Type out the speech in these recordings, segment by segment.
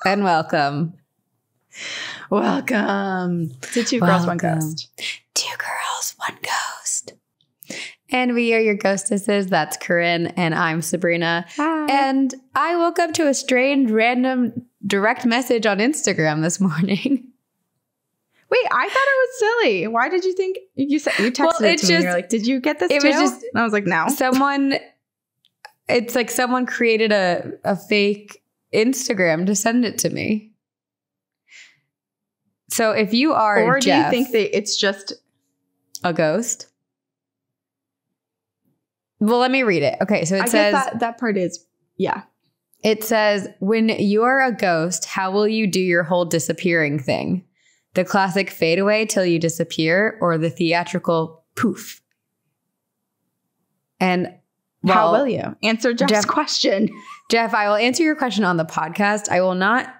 And welcome. Welcome to Two Girls, One Ghost. Two Girls, One Ghost. And we are your ghostesses. That's Corinne and I'm Sabrina. Hi. And I woke up to a strange, random direct message on Instagram this morning. Wait, I thought it was silly. Why did you think you texted it to me? And you're like, did you get this too? Was just, and I was like, no. It's like someone created a fake Instagram to send it to me. So if you are or Jeff, do you think that it's just a ghost? Well, let me read it. Okay, so it says that part is, yeah. It says, when you're a ghost, how will you do your whole disappearing thing? The classic fade away till you disappear, or the theatrical poof? And how will you answer Jeff's question? Jeff, I will answer your question on the podcast. I will not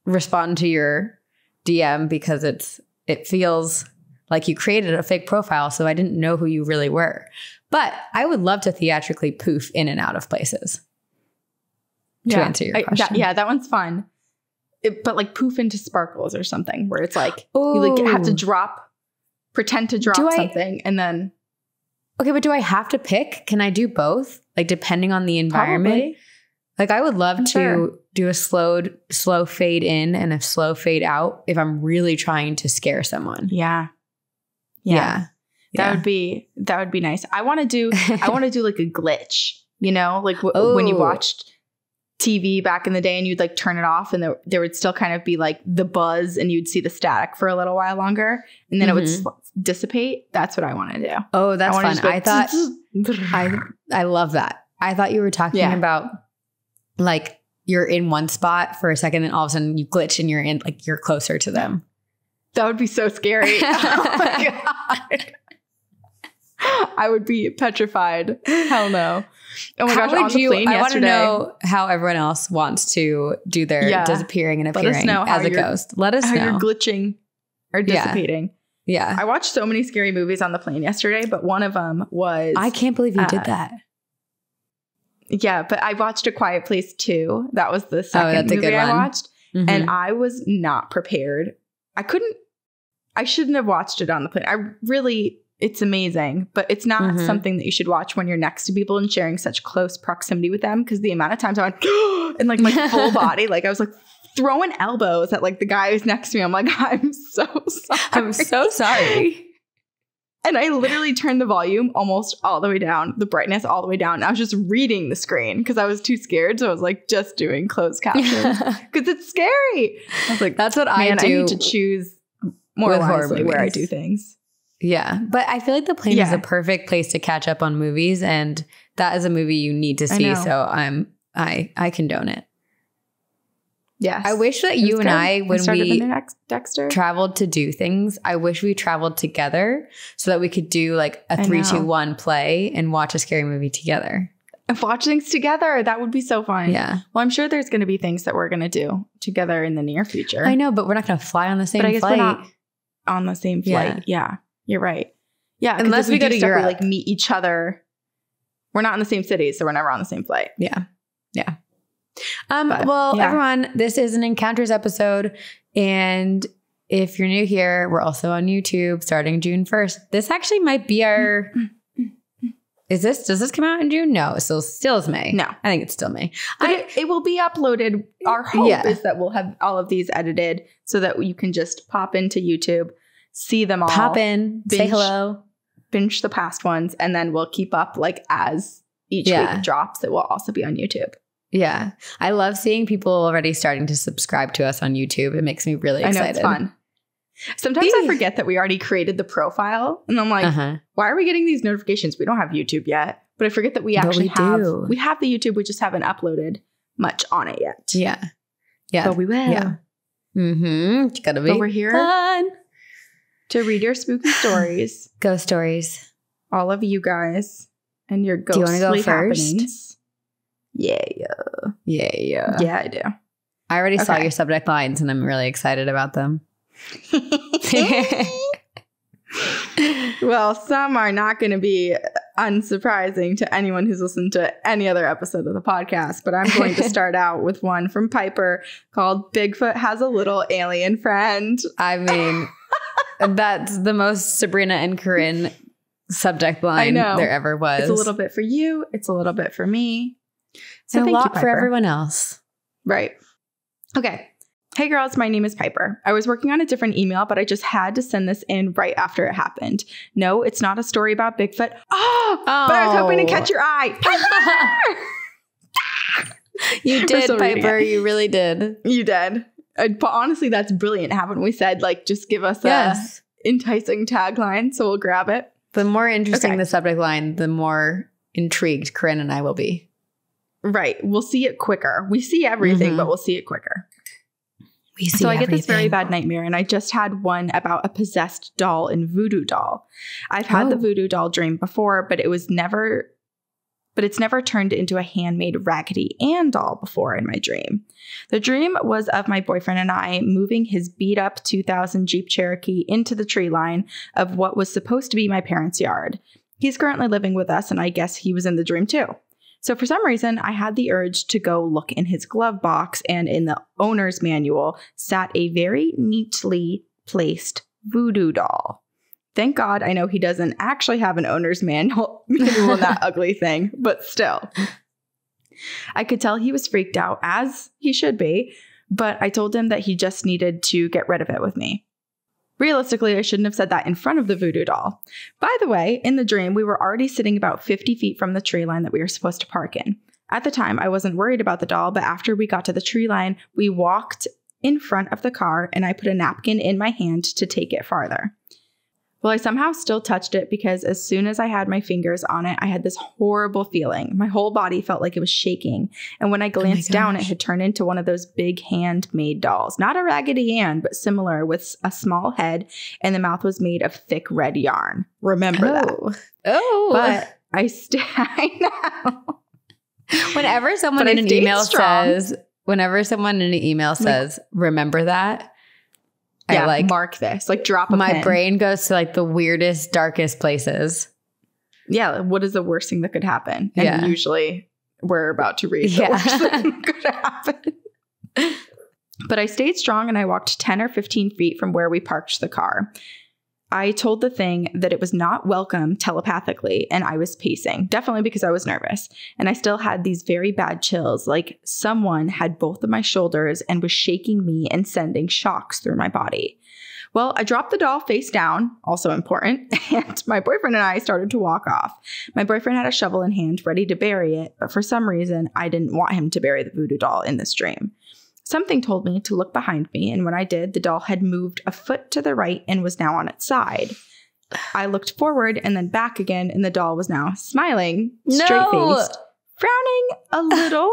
respond to your DM because it feels like you created a fake profile, so I didn't know who you really were. But I would love to theatrically poof in and out of places to answer your question. That one's fun. But like poof into sparkles or something where it's like you like have to pretend to drop something and then. Okay, but do I have to pick? Can I do both? Like depending on the environment? Probably. Like I would love to do a slow fade in and a slow fade out if I'm really trying to scare someone. Yeah. That would be nice. I want to do like a glitch, like when you watched TV back in the day and you'd like turn it off and there would still kind of be like the buzz and you'd see the static for a little while longer and then it would dissipate. That's what I want to do. Oh, that's fun. I love that. I thought you were talking about like you're in one spot for a second and all of a sudden you glitch and you're closer to them. That would be so scary. Oh my God. I would be petrified. Hell no. Oh my gosh, on the plane yesterday. I want to know how everyone else wants to do their disappearing and appearing as a ghost. Let us know. How you're glitching or dissipating. Yeah. I watched so many scary movies on the plane yesterday, but one of them was... I can't believe you did that. Yeah, but I watched A Quiet Place 2. That was the second movie I watched. Mm-hmm. And I was not prepared. I shouldn't have watched it on the plane. It's amazing, but it's not something that you should watch when you're next to people and sharing such close proximity with them. Because the amount of times I went and like my full body, like I was like throwing elbows at like the guy who's next to me. I'm like, I'm so sorry. I'm so sorry. And I literally turned the volume almost all the way down, the brightness all the way down. I was just reading the screen because I was too scared. So I was like just doing closed captions because it's scary. I was like, that's what I do. I need to choose more wisely where I do things. Yeah. But I feel like the plane is a perfect place to catch up on movies. And that is a movie you need to see. So I condone it. Yes. I wish that you and I, when we Dexter traveled to do things, I wish we traveled together so that we could do like a 3, 2, 1 play and watch a scary movie together. And watch things together. That would be so fun. Yeah. Well, I'm sure there's going to be things that we're going to do together in the near future. I know, but we're not going to fly on the same flight. We're not on the same flight. Yeah. You're right. Yeah. Unless we go to Europe. We like meet each other. We're not in the same city, so we're never on the same flight. Yeah. Yeah. Everyone, this is an Encounters episode. And if you're new here, we're also on YouTube starting June 1st. This actually might be our... does this come out in June? No, it still is May. No. I think it's still May. But it will be uploaded. Our hope is that we'll have all of these edited so that you can just pop into YouTube, see them all. Pop in, say hello. Binge the past ones, and then we'll keep up like as each week drops. It will also be on YouTube. Yeah. I love seeing people already starting to subscribe to us on YouTube. It makes me really excited. I know, it's fun. Sometimes I forget that we already created the profile. And I'm like, why are we getting these notifications? We don't have YouTube yet. But I forget that we actually have the YouTube. We just haven't uploaded much on it yet. Yeah. Yeah. But we will. Yeah. Mm-hmm. It's gotta be but we're here to read your spooky stories. Ghost stories. All of you guys and your ghostly happenings. Do you want to go first? Yeah. Yeah, I do. I already saw your subject lines and I'm really excited about them. Well, some are not going to be unsurprising to anyone who's listened to any other episode of the podcast, but I'm going to start out with one from Piper called Bigfoot Has a Little Alien Friend. I mean, that's the most Sabrina and Corinne subject line there ever was. It's a little bit for you. It's a little bit for me. So and a lot for everyone else. Right. Okay. Hey girls, my name is Piper. I was working on a different email, but I just had to send this in right after it happened. No, it's not a story about Bigfoot. Oh. But I was hoping to catch your eye. Piper! You did, Piper. You really did. You did. But honestly, that's brilliant. Haven't we said, like, just give us a enticing tagline, so we'll grab it? The more interesting the subject line, the more intrigued Corinne and I will be. Right. We'll see it quicker. We see everything, but we'll see it quicker. So I get this very bad nightmare, and I just had one about a possessed doll and voodoo doll. I've had the voodoo doll dream before, but it's never turned into a handmade Raggedy Ann doll before in my dream. The dream was of my boyfriend and I moving his beat up 2000 Jeep Cherokee into the tree line of what was supposed to be my parents' yard. He's currently living with us, and I guess he was in the dream too. So for some reason, I had the urge to go look in his glove box, and in the owner's manual sat a very neatly placed voodoo doll. Thank God I know he doesn't actually have an owner's manual in that ugly thing, but still. I could tell he was freaked out, as he should be, but I told him that he just needed to get rid of it with me. Realistically, I shouldn't have said that in front of the voodoo doll. By the way, in the dream, we were already sitting about 50 feet from the tree line that we were supposed to park in. At the time, I wasn't worried about the doll, but after we got to the tree line, we walked in front of the car and I put a napkin in my hand to take it farther. Well, I somehow still touched it because as soon as I had my fingers on it, I had this horrible feeling. My whole body felt like it was shaking. And when I glanced down, it had turned into one of those big handmade dolls. Not a Raggedy Ann, but similar, with a small head, and the mouth was made of thick red yarn. Remember that. Oh. But I know. Whenever someone in an email says, remember that, yeah, I mark this, drop a my pin. Brain goes to the weirdest, darkest places. Yeah. What is the worst thing that could happen? And usually we're about to read the worst thing that could happen. But I stayed strong and I walked 10 or 15 feet from where we parked the car. I told the thing that it was not welcome telepathically, and I was pacing, definitely because I was nervous. And I still had these very bad chills, like someone had both of my shoulders and was shaking me and sending shocks through my body. Well, I dropped the doll face down, also important, and my boyfriend and I started to walk off. My boyfriend had a shovel in hand ready to bury it, but for some reason, I didn't want him to bury the voodoo doll in this dream. Something told me to look behind me, and when I did, the doll had moved a foot to the right and was now on its side. I looked forward and then back again, and the doll was now smiling, straight-faced, frowning a little,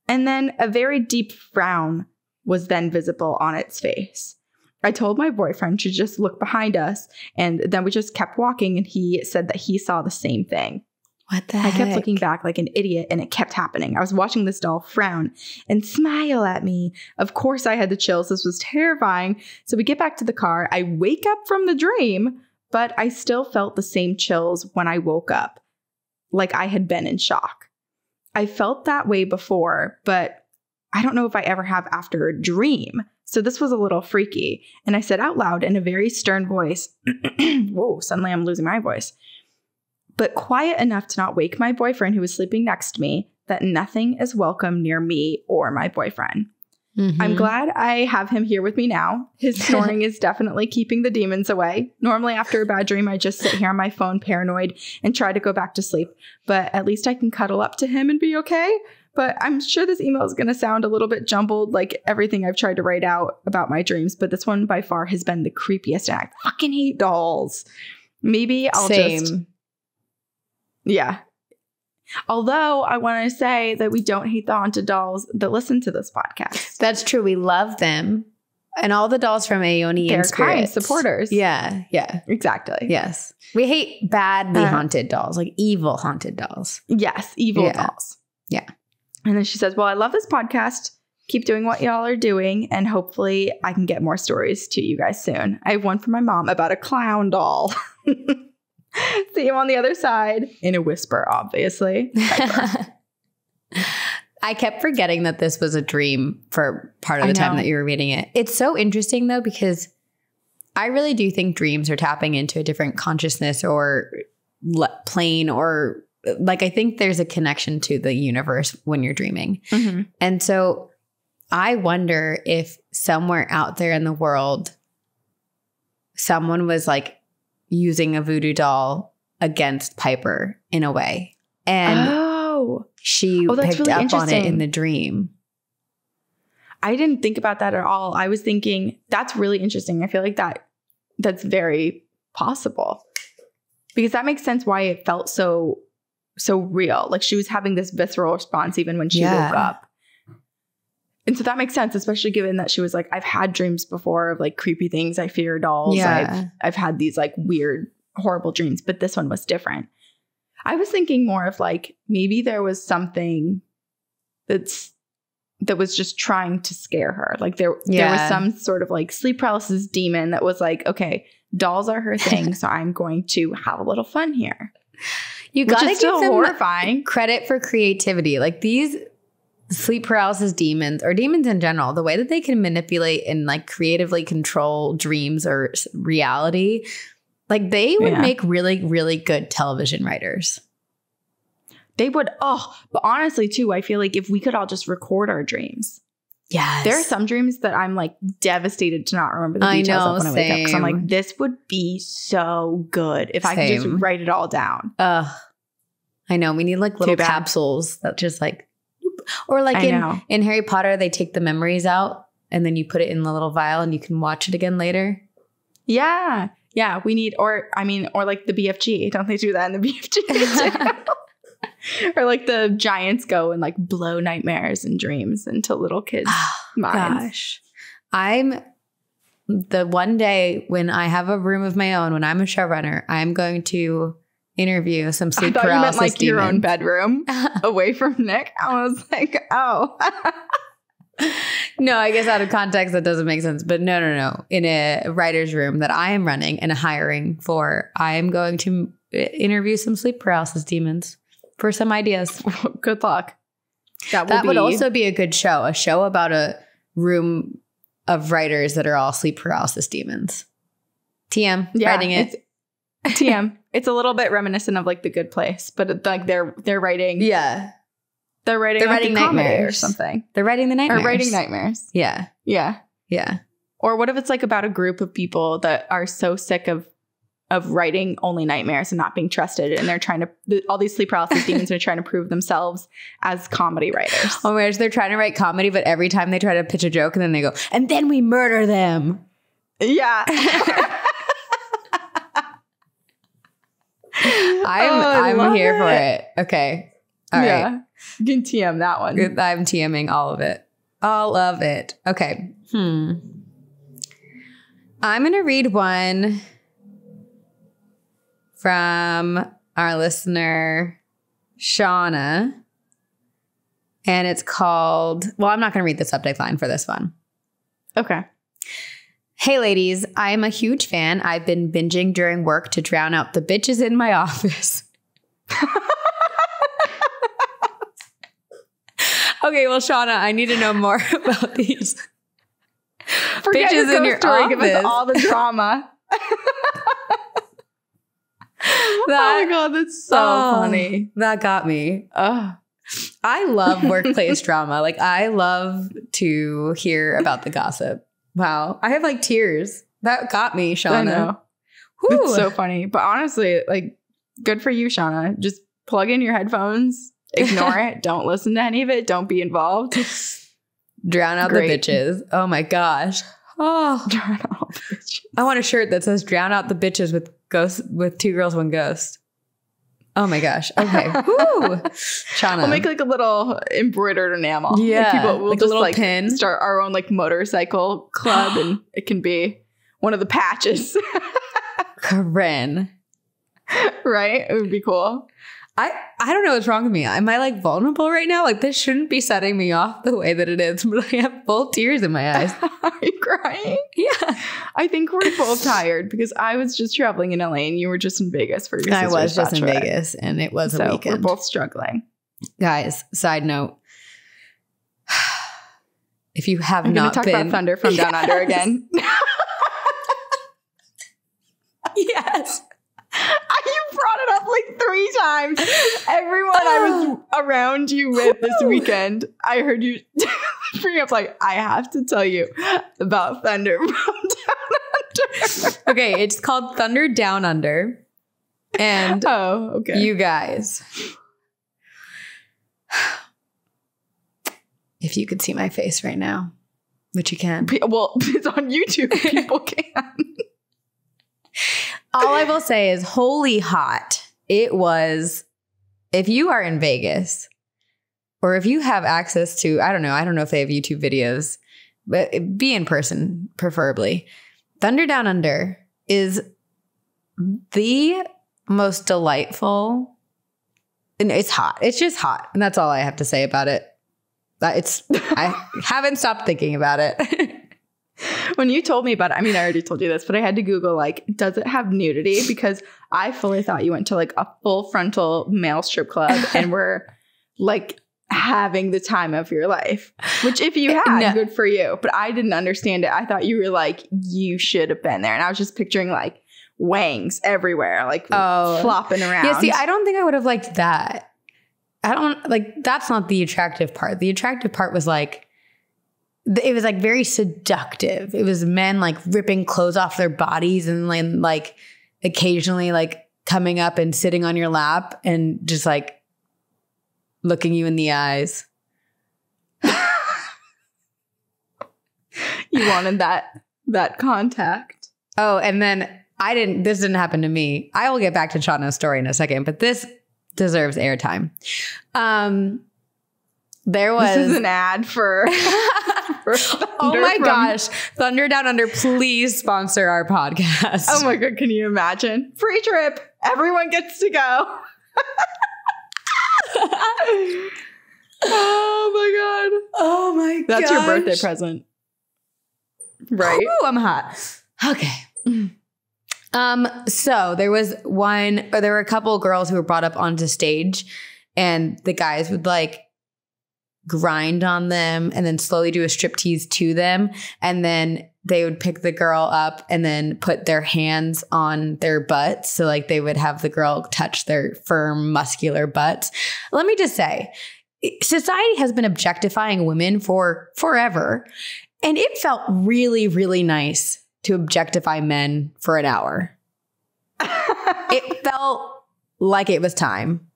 and then a very deep frown was then visible on its face. I told my boyfriend to just look behind us, and then we just kept walking, and he said that he saw the same thing. What the heck? I kept looking back like an idiot, and it kept happening. I was watching this doll frown and smile at me. Of course, I had the chills. This was terrifying. So we get back to the car. I wake up from the dream, but I still felt the same chills when I woke up, like I had been in shock. I felt that way before, but I don't know if I ever have after a dream. So this was a little freaky. And I said out loud in a very stern voice, whoa, suddenly I'm losing my voice, but quiet enough to not wake my boyfriend who was sleeping next to me, that nothing is welcome near me or my boyfriend. Mm-hmm. I'm glad I have him here with me now. His snoring is definitely keeping the demons away. Normally after a bad dream, I just sit here on my phone paranoid and try to go back to sleep. But at least I can cuddle up to him and be okay. But I'm sure this email is going to sound a little bit jumbled, like everything I've tried to write out about my dreams. But this one by far has been the creepiest, and I fucking hate dolls. Maybe I'll just... Yeah. Although I want to say that we don't hate the haunted dolls that listen to this podcast. That's true. We love them. And all the dolls from Aeonian They're Spirits. Kind supporters. Yeah. Yeah. Exactly. Yes. We hate badly haunted dolls, like evil haunted dolls. Yes. Evil dolls. Yeah. And then she says, well, I love this podcast. Keep doing what y'all are doing. And hopefully I can get more stories to you guys soon. I have one from my mom about a clown doll. See him on the other side. In a whisper, obviously. I kept forgetting that this was a dream for part of the time that you were reading it. It's so interesting, though, because I really do think dreams are tapping into a different consciousness or plane, or like I think there's a connection to the universe when you're dreaming. Mm-hmm. And so I wonder if somewhere out there in the world, someone was like using a voodoo doll against Piper in a way. And she picked really up on it in the dream. I didn't think about that at all. I was thinking that's really interesting. I feel like that's very possible, because that makes sense why it felt so real. Like she was having this visceral response even when she woke up. And so that makes sense, especially given that she was like, I've had dreams before of like creepy things. I fear dolls. Yeah. I've had these like weird, horrible dreams, but this one was different. I was thinking more of like, maybe there was something that was just trying to scare her. Like there was some sort of like sleep paralysis demon that was like, okay, dolls are her thing, so I'm going to have a little fun here. You gotta give them horrifying credit for creativity. Like these sleep paralysis demons, or demons in general, the way that they can manipulate and like creatively control dreams or reality, like they would make really, really good television writers. They would. Oh, but honestly, too, I feel like if we could all just record our dreams. Yes. There are some dreams that I'm like devastated to not remember the details of when I wake up. Because I'm like, this would be so good if I could just write it all down. I know. We need like little capsules that just like, or like in Harry Potter, they take the memories out and then you put it in the little vial and you can watch it again later. Yeah. Yeah. We need, or like the BFG. Don't they do that in the BFG? Or like the giants go and like blow nightmares and dreams into little kids' minds. Gosh. I'm the one day when I have a room of my own, when I'm a showrunner, I'm going to interview some sleep paralysis you meant like demons. Your own bedroom away from Nick. I was like, oh. No, I guess out of context that doesn't make sense. But no. In a writer's room that I am running and hiring for, I am going to interview some sleep paralysis demons for some ideas. Good luck. That would also be a good show. A show about a room of writers that are all sleep paralysis demons. TM, writing it. TM. It's a little bit reminiscent of like The Good Place, but like they're writing. Yeah. They're writing nightmares or something. They're writing the nightmares. Or writing nightmares. Yeah. Yeah. Yeah. Or what if it's like about a group of people that are so sick of writing only nightmares and not being trusted, and they're trying to, all these sleep paralysis demons are trying to prove themselves as comedy writers. Oh my gosh, they're trying to write comedy, but every time they try to pitch a joke and then they go, and then we murder them. Yeah. I'm here for it. Okay. All right. You can TM that one. I'm TMing all of it. All of it. Okay. I'm going to read one from our listener, Shauna. And it's called, well, I'm not going to read the subject line for this one. Okay. Hey, ladies, I'm a huge fan. I've been binging during work to drown out the bitches in my office. Okay, well, Shauna, I need to know more about these bitches in your office. Give us all the drama. Oh my God, that's so funny. That got me. I love workplace drama. Like, I love to hear about the gossip. Wow. I have like tears. That got me, Shauna. I know. It's so funny. But honestly, like, good for you, Shauna. Just plug in your headphones. Ignore it. Don't listen to any of it. Don't be involved. Drown out the bitches. Oh my gosh. Oh, drown out the bitches. I want a shirt that says "Drown out the bitches" with 2 girls, 1 ghost. Oh my gosh. Okay. Woo. Shauna. We'll make like a little embroidered enamel. Yeah. Like people will like just a little pin. Start our own like motorcycle club, and it can be one of the patches. Corinne. Right? It would be cool. I don't know what's wrong with me. Am I like vulnerable right now? Like this shouldn't be setting me off the way that it is, but I have full tears in my eyes. Are you crying? Yeah. I think we're both tired because I was just traveling in LA and you were just in Vegas for your sister's I was just bachelorette. in Vegas and it was a weekend. We're both struggling. Guys, side note. If you have I'm not talk been about Thunder from Down Under again. Yes. You brought it up like 3 times. Everyone I was around you with this weekend, I heard you bring up like, I have to tell you about Thunder from Down Under. Okay, it's called Thunder Down Under. And okay. You guys, if you could see my face right now, which you can. Well, it's on YouTube. People can. All I will say is holy hot. It was, if you are in Vegas or if you have access to, I don't know if they have YouTube videos, but be in person, preferably. Thunder Down Under is the most delightful, and it's hot. It's just hot. And that's all I have to say about it. I haven't stopped thinking about it. When you told me about it, I mean, I already told you this, but I had to Google, like, does it have nudity? Because I fully thought you went to, like, a full frontal male strip club and were, like, having the time of your life. Which, if you had, good for you. But I didn't understand it. I thought you were, like, you should have been there. And I was just picturing, like, wangs everywhere, like, flopping around. Yeah, see, I don't think I would have liked that. That's not the attractive part. The attractive part was, like, it was like very seductive. It was men like ripping clothes off their bodies and then like occasionally like coming up and sitting on your lap and just like looking you in the eyes. You wanted that contact. Oh, and then this didn't happen to me. I will get back to Shauna's story in a second, but this deserves airtime. This is an ad for oh my gosh. Thunder Down Under, please sponsor our podcast. Oh my God. Can you imagine? Free trip. Everyone gets to go. Oh my God. That's your birthday present. Right? Ooh, I'm hot. Okay. So there were a couple of girls who were brought up onto stage and the guys would like grind on them and then slowly do a striptease to them. And then they would pick the girl up and then put their hands on their butts. So like they would have the girl touch their firm, muscular butts. Let me just say, society has been objectifying women for forever. And it felt really, really nice to objectify men for an hour. It felt like it was time.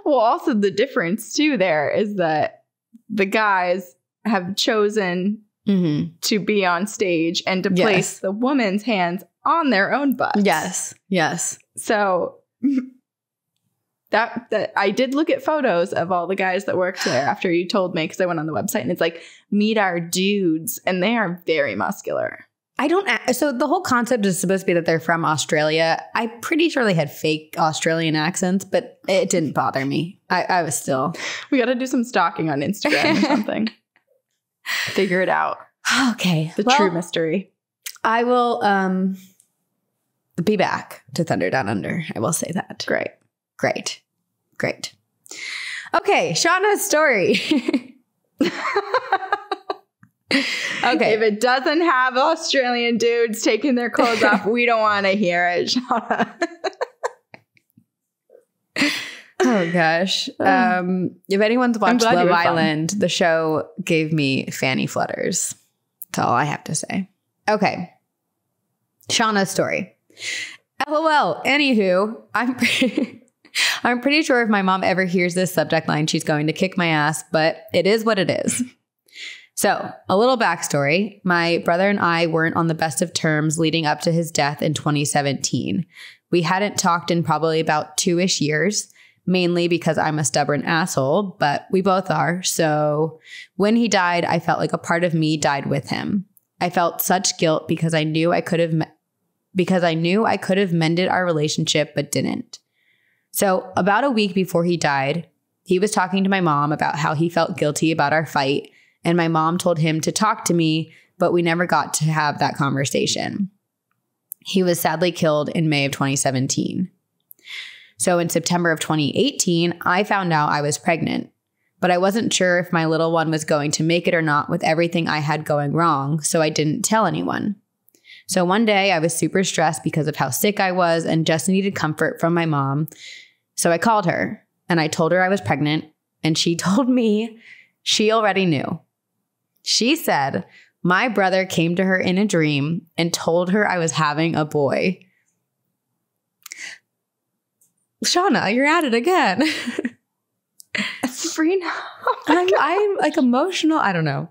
Well, also the difference too there is that the guys have chosen to be on stage and to place the woman's hands on their own butts. Yes. So that I did look at photos of all the guys that worked there after you told me, because I went on the website and it's like, meet our dudes, and they are very muscular. So the whole concept is supposed to be that they're from Australia. I'm pretty sure they had fake Australian accents, but it didn't bother me. I was still. We got to do some stalking on Instagram or something. Figure it out. Okay. The true mystery. I will be back to Thunder Down Under. I will say that. Great. Okay. Shauna's story. Okay. If it doesn't have Australian dudes taking their clothes off, we don't want to hear it, Shauna. Oh, gosh. If anyone's watched Love Island, the show gave me fanny flutters. That's all I have to say. Okay. Shauna's story. LOL. Anywho, I'm pretty sure if my mom ever hears this subject line, she's going to kick my ass, but it is what it is. So, a little backstory. My brother and I weren't on the best of terms leading up to his death in 2017. We hadn't talked in probably about 2-ish years, mainly because I'm a stubborn asshole, but we both are. So, when he died, I felt like a part of me died with him. I felt such guilt because I knew I could have mended our relationship, but didn't. So about a week before he died, he was talking to my mom about how he felt guilty about our fight. And my mom told him to talk to me, but we never got to have that conversation. He was sadly killed in May of 2017. So in September of 2018, I found out I was pregnant, but I wasn't sure if my little one was going to make it or not with everything I had going wrong, so I didn't tell anyone. So one day I was super stressed because of how sick I was and just needed comfort from my mom. So I called her and I told her I was pregnant, and she told me she already knew. She said my brother came to her in a dream and told her I was having a boy. Shauna, you're at it again. Sabrina. I'm like emotional. I don't know.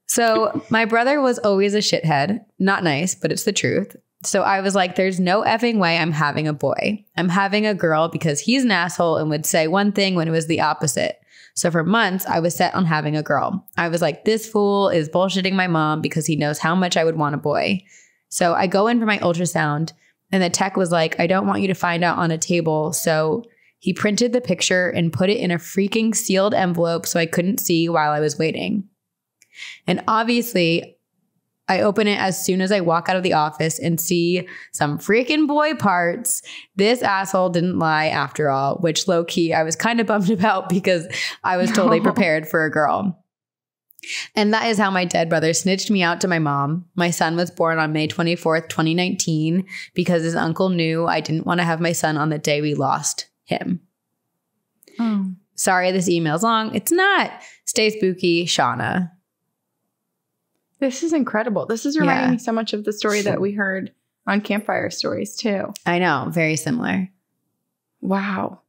So my brother was always a shithead. Not nice, but it's the truth. So I was like, there's no effing way I'm having a boy. I'm having a girl because he's an asshole and would say one thing when it was the opposite. So for months, I was set on having a girl. I was like, this fool is bullshitting my mom because he knows how much I would want a boy. So I go in for my ultrasound and the tech was like, I don't want you to find out on a table. So he printed the picture and put it in a freaking sealed envelope so I couldn't see while I was waiting. And obviously, I open it as soon as I walk out of the office and see some freaking boy parts. This asshole didn't lie after all, which low key I was kind of bummed about because I was totally prepared for a girl. And that is how my dead brother snitched me out to my mom. My son was born on May 24th, 2019, because his uncle knew I didn't want to have my son on the day we lost him. Oh. Sorry, this email's long. It's not. Stay spooky, Shauna. This is incredible. This is reminding me so much of the story that we heard on Campfire Stories too. I know. Very similar. Wow.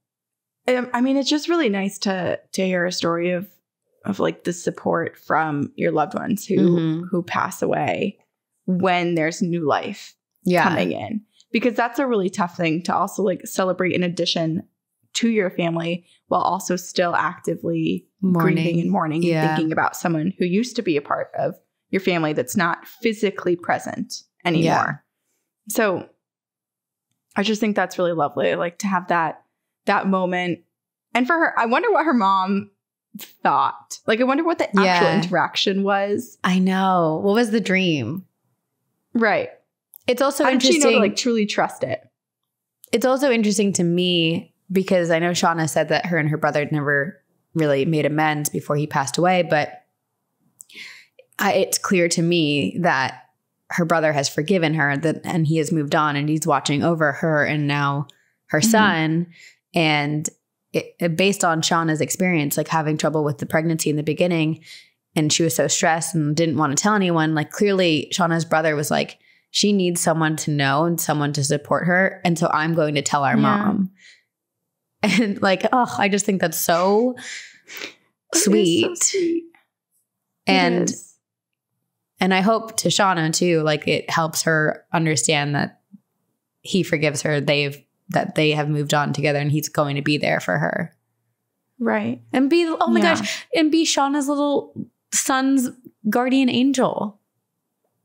I mean, it's just really nice to hear a story of like the support from your loved ones who pass away when there's new life coming in. Because that's a really tough thing to also like celebrate in addition to your family while also still actively grieving and mourning and thinking about someone who used to be a part of your family that's not physically present anymore. Yeah. So I just think that's really lovely, like to have that moment. And for her, I wonder what her mom thought. Like, I wonder what the actual interaction was. I know. What was the dream? Right. It's also How interesting. Did she know to like truly trust it? It's also interesting to me because I know Shauna said that her and her brother never really made amends before he passed away, but it's clear to me that her brother has forgiven her and he has moved on and he's watching over her and now her son. And based on Shauna's experience, like having trouble with the pregnancy in the beginning, and she was so stressed and didn't want to tell anyone, like clearly Shauna's brother was like, she needs someone to know and someone to support her. And so I'm going to tell our mom. And like, oh, I just think that's so sweet. So sweet. And I hope to Shauna too, like it helps her understand that he forgives her. That they have moved on together and he's going to be there for her. Right. And be, oh my gosh, and be Shauna's little son's guardian angel.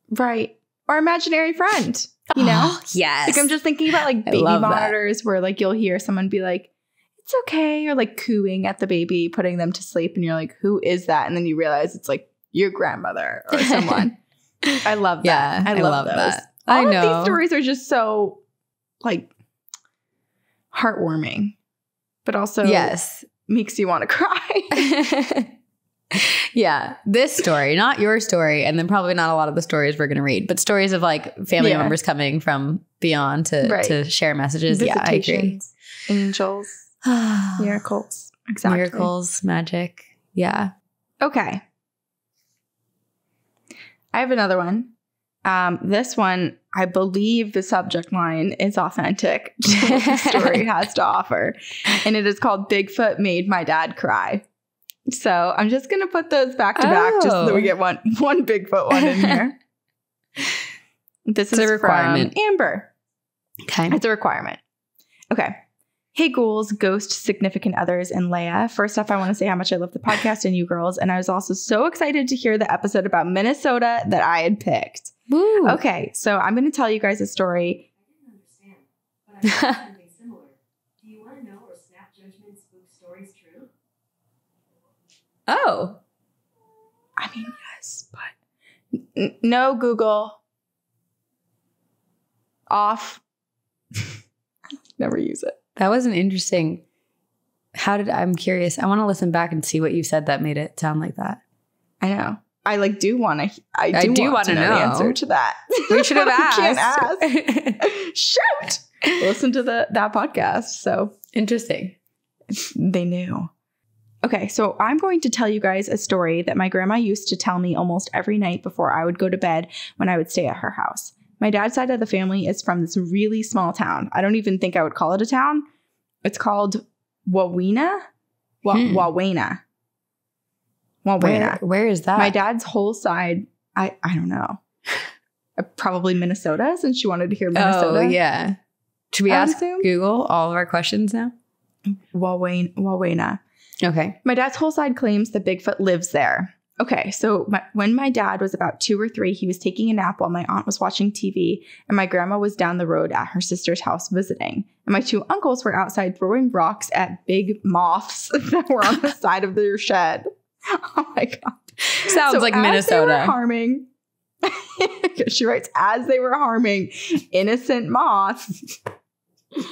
Right. Or imaginary friend, you know? Yes. Like I'm just thinking about like baby monitors where like you'll hear someone be like, it's okay. Or like cooing at the baby, putting them to sleep. And you're like, who is that? And then you realize it's like your grandmother or someone. I love that. Yeah, I love those. That. All of these stories are just so like heartwarming, but also makes you want to cry. Yeah. This story, not your story, and then probably not a lot of the stories we're going to read, but stories of like family members coming from beyond to share messages. Yeah, I agree. Angels, miracles. Exactly. Miracles, magic. Yeah. Okay. I have another one. This one, I believe the subject line is authentic to what the story has to offer. And it is called Bigfoot Made My Dad Cry. So I'm just going to put those back to back just so that we get one Bigfoot one in here. This is a requirement. From Amber. Okay. It's a requirement. Okay. Hey, ghouls, ghost, significant others, and Leia. First off, I want to say how much I love the podcast and you girls. And I was also so excited to hear the episode about Minnesota that I had picked. Woo. Okay, so I'm going to tell you guys a story. I didn't understand, but I heard something similar. Do you want Oh. I mean, yes, but no Google. Off. Never use it. That was an interesting. I'm curious. I want to listen back and see what you said that made it sound like that. I know. I do want to. I do want to know the answer to that. We should have asked. Can't ask. Shoot. Listen to that podcast. So interesting. They knew. Okay, so I'm going to tell you guys a story that my grandma used to tell me almost every night before I would go to bed when I would stay at her house. My dad's side of the family is from this really small town. I don't even think I would call it a town. It's called Wawena. Wawena. Where is that? My dad's whole side, I don't know. Probably Minnesota, since she wanted to hear Minnesota. Oh, yeah. Should we ask Google all of our questions now? Wawena. Okay. My dad's whole side claims that Bigfoot lives there. Okay, so when my dad was about 2 or 3, he was taking a nap while my aunt was watching TV, and my grandma was down the road at her sister's house visiting. And my 2 uncles were outside throwing rocks at big moths that were on the side of their shed. Oh my God. Sounds like Minnesota. They were harming. She writes, as they were harming innocent moths,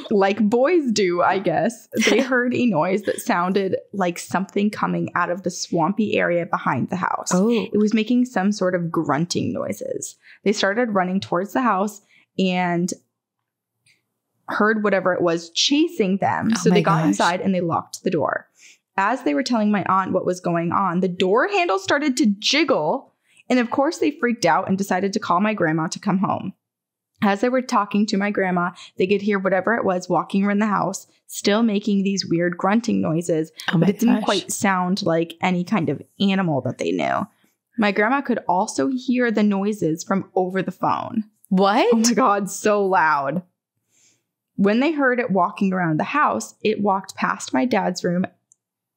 like boys do, I guess, they heard a noise that sounded like something coming out of the swampy area behind the house. Oh. It was making some sort of grunting noises. They started running towards the house and heard whatever it was chasing them. So they got inside and they locked the door. As they were telling my aunt what was going on, the door handle started to jiggle. And of course, they freaked out and decided to call my grandma to come home. As they were talking to my grandma, they could hear whatever it was walking around the house, still making these weird grunting noises, but it didn't quite sound like any kind of animal that they knew. My grandma could also hear the noises from over the phone. What? Oh my God, so loud. When they heard it walking around the house, it walked past my dad's room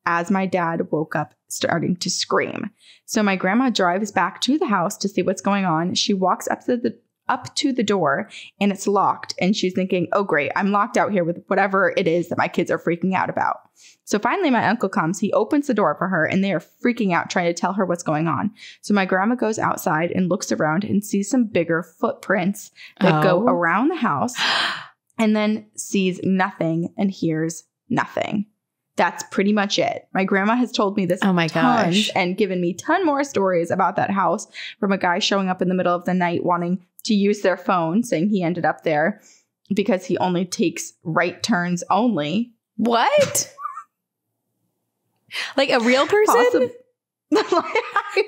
as my dad woke up starting to scream. So my grandma drives back to the house to see what's going on. She walks up to the door and it's locked. And she's thinking, oh, great, I'm locked out here with whatever it is that my kids are freaking out about. So finally, my uncle comes. He opens the door for her and they are freaking out, trying to tell her what's going on. So my grandma goes outside and looks around and sees some bigger footprints that go around the house and then sees nothing and hears nothing. That's pretty much it. My grandma has told me this tons and given me ton more stories about that house, from a guy showing up in the middle of the night wanting to use their phone, saying he ended up there because he only takes right turns only. What? Like a real person? I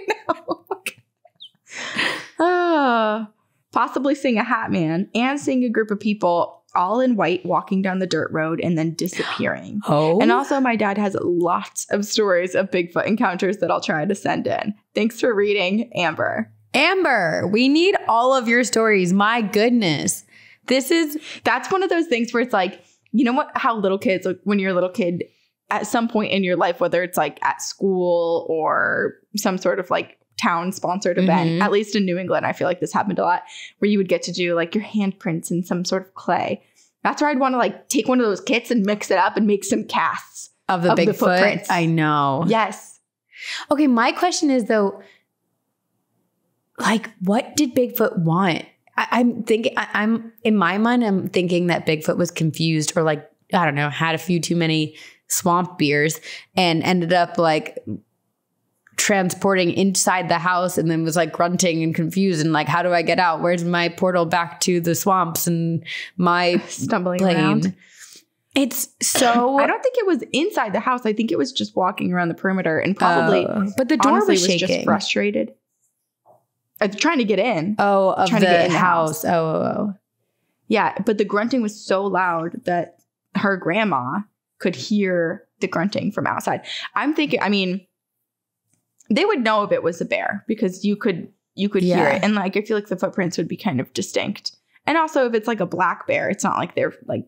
know. Possibly seeing a hat man and seeing a group of people all in white walking down the dirt road and then disappearing. Oh. And also my dad has lots of stories of Bigfoot encounters that I'll try to send in. Thanks for reading, Amber. Amber, we need all of your stories. My goodness. That's one of those things where it's like, you know what, how little kids, like when you're a little kid at some point in your life, whether it's like at school or some sort of like town sponsored event, at least in New England, I feel like this happened a lot, where you would get to do like your handprints in some sort of clay. That's where I'd want to like take one of those kits and mix it up and make some casts of the Bigfoot footprints. I know. Yes. Okay. My question is though, like, what did Bigfoot want? I'm thinking, I'm in my mind, I'm thinking that Bigfoot was confused or like, I don't know, had a few too many swamp beers and ended up like transporting inside the house and then was like grunting and confused and like, how do I get out? Where's my portal back to the swamps and my stumbling around? It's so... I don't think it was inside the house. I think it was just walking around the perimeter and probably... but the door was shaking. Just frustrated. Trying to get in. Oh, of trying to get in the house. Oh. Yeah, but the grunting was so loud that her grandma could hear the grunting from outside. I'm thinking, I mean... They would know if it was a bear because you could hear it. And like, I feel like the footprints would be kind of distinct. And also if it's like a black bear, it's not like their like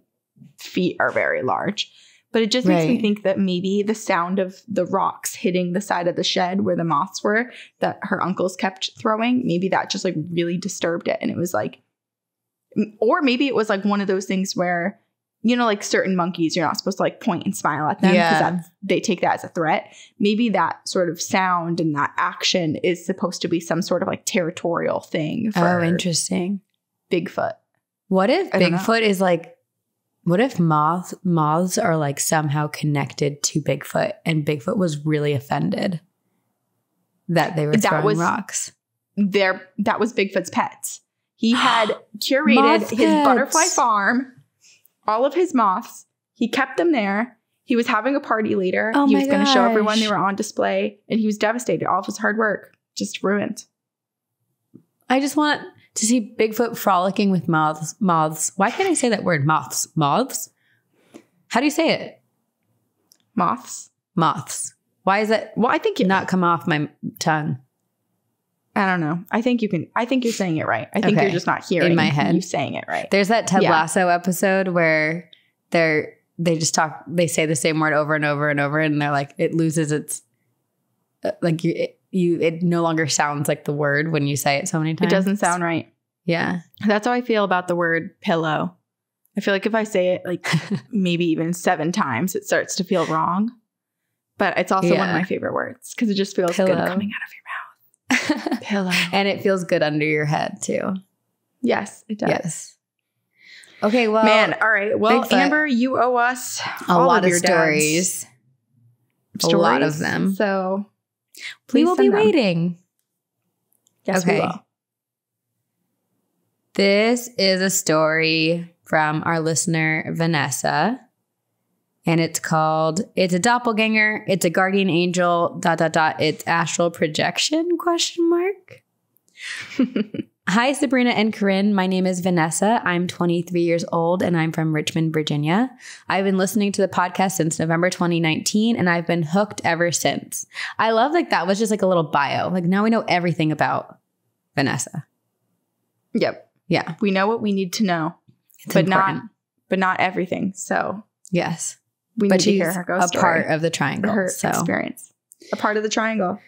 feet are very large, but it just makes me think that maybe the sound of the rocks hitting the side of the shed where the moths were that her uncles kept throwing, maybe that just like really disturbed it. And it was like, or maybe it was like one of those things where you know, like certain monkeys, you're not supposed to like point and smile at them because they take that as a threat. Maybe that sort of sound and that action is supposed to be some sort of like territorial thing for interesting. Bigfoot. What if Bigfoot is like, what if moths are like somehow connected to Bigfoot and Bigfoot was really offended that they were throwing rocks? That was Bigfoot's pets. He had curated his butterfly farm, all of his moths. He kept them there. He was having a party later. He was going to show everyone they were on display, and he was devastated. All of his hard work just ruined. I just want to see Bigfoot frolicking with moths. Why can't I say that word? Moths. How do you say it? Moths. Why is it? Well, I think not come off my tongue. I don't know. I think you're saying it right. I think you're just not hearing in my head you saying it right. There's that Ted Lasso episode where they just talk. They say the same word over and over and over, and they're like, it loses its like it no longer sounds like the word when you say it so many times. It doesn't sound right. Yeah, that's how I feel about the word pillow. I feel like if I say it like maybe even 7 times, it starts to feel wrong. But it's also one of my favorite words because it just feels good coming out of your mouth. Pillow. And it feels good under your head too. Yes, it does. Yes. Okay, well. Man, all right. Well, Bigfoot, Amber, you owe us a lot of stories. A lot of them. So we will be waiting. Yes, we will. This is a story from our listener, Vanessa. And it's called, it's a doppelganger, it's a guardian angel, ... it's astral projection, ? Hi, Sabrina and Corinne. My name is Vanessa. I'm 23 years old and I'm from Richmond, Virginia. I've been listening to the podcast since November 2019 and I've been hooked ever since. I love like that was just like a little bio. Like now we know everything about Vanessa. Yep. Yeah. We know what we need to know, but not everything. So yes. We need to hear her ghost story. A part of the triangle. Her experience. A part of the triangle.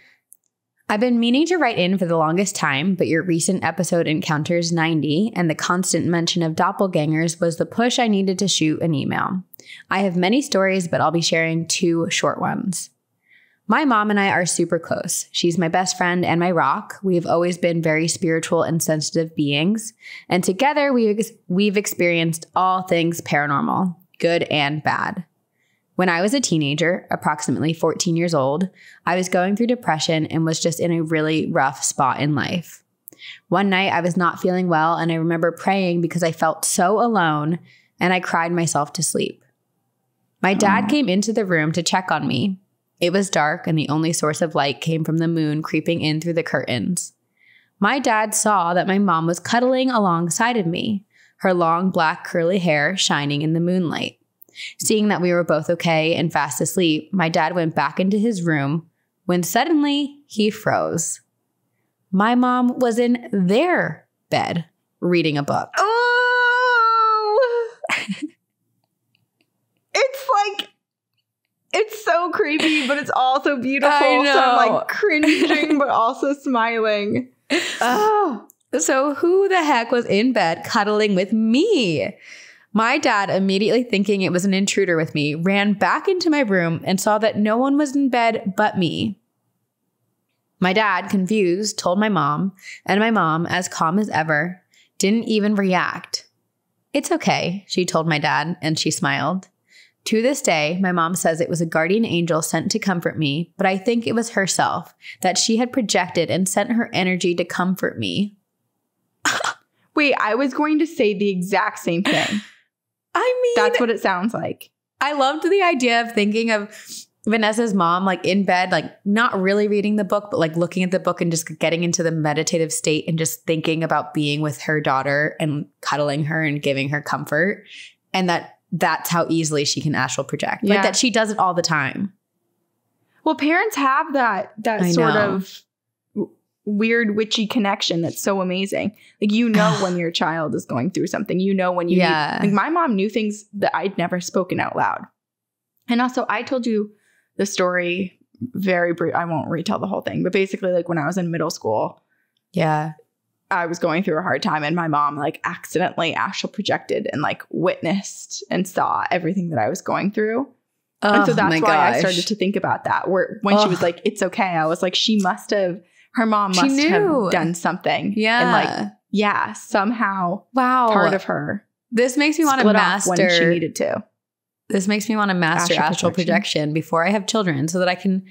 I've been meaning to write in for the longest time, but your recent episode Encounters 90 and the constant mention of doppelgangers was the push I needed to shoot an email. I have many stories, but I'll be sharing 2 short ones. My mom and I are super close. She's my best friend and my rock. We've always been very spiritual and sensitive beings, and together we've experienced all things paranormal, good and bad. When I was a teenager, approximately 14 years old, I was going through depression and was just in a really rough spot in life. One night I was not feeling well and I remember praying because I felt so alone and I cried myself to sleep. My dad came into the room to check on me. It was dark and the only source of light came from the moon creeping in through the curtains. My dad saw that my mom was cuddling alongside of me, her long black curly hair shining in the moonlight. Seeing that we were both okay and fast asleep, my dad went back into his room when suddenly he froze. My mom was in their bed reading a book. Oh! It's so creepy, but it's also beautiful. I know. So I'm like cringing, but also smiling. Oh. So who the heck was in bed cuddling with me? My dad, immediately thinking it was an intruder with me, ran back into my room and saw that no one was in bed but me. My dad, confused, told my mom, and my mom, as calm as ever, didn't even react. It's okay, she told my dad, and she smiled. To this day, my mom says it was a guardian angel sent to comfort me, but I think it was herself, that she had projected and sent her energy to comfort me. Wait, I was going to say the exact same thing. I mean, that's what it sounds like. I loved the idea of thinking of Vanessa's mom, like in bed, like not really reading the book, but like looking at the book and just getting into the meditative state and just thinking about being with her daughter and cuddling her and giving her comfort. And that's how easily she can astral project. Like that she does it all the time. Well, parents have that sort of weird witchy connection that's so amazing. Like, you know when your child is going through something, you know when you need, like my mom knew things that I'd never spoken out loud. And also I told you the story very brief. I won't retell the whole thing, but basically like when I was in middle school, I was going through a hard time and my mom like accidentally astral projected and like witnessed and saw everything that I was going through. And so that's why I started to think about that. Where when she was like, it's okay. I was like, her mom must have done something. Yeah. And like, yeah, somehow part of her. This makes me want to master when she needed to. This makes me want to master astral projection before I have children so that I can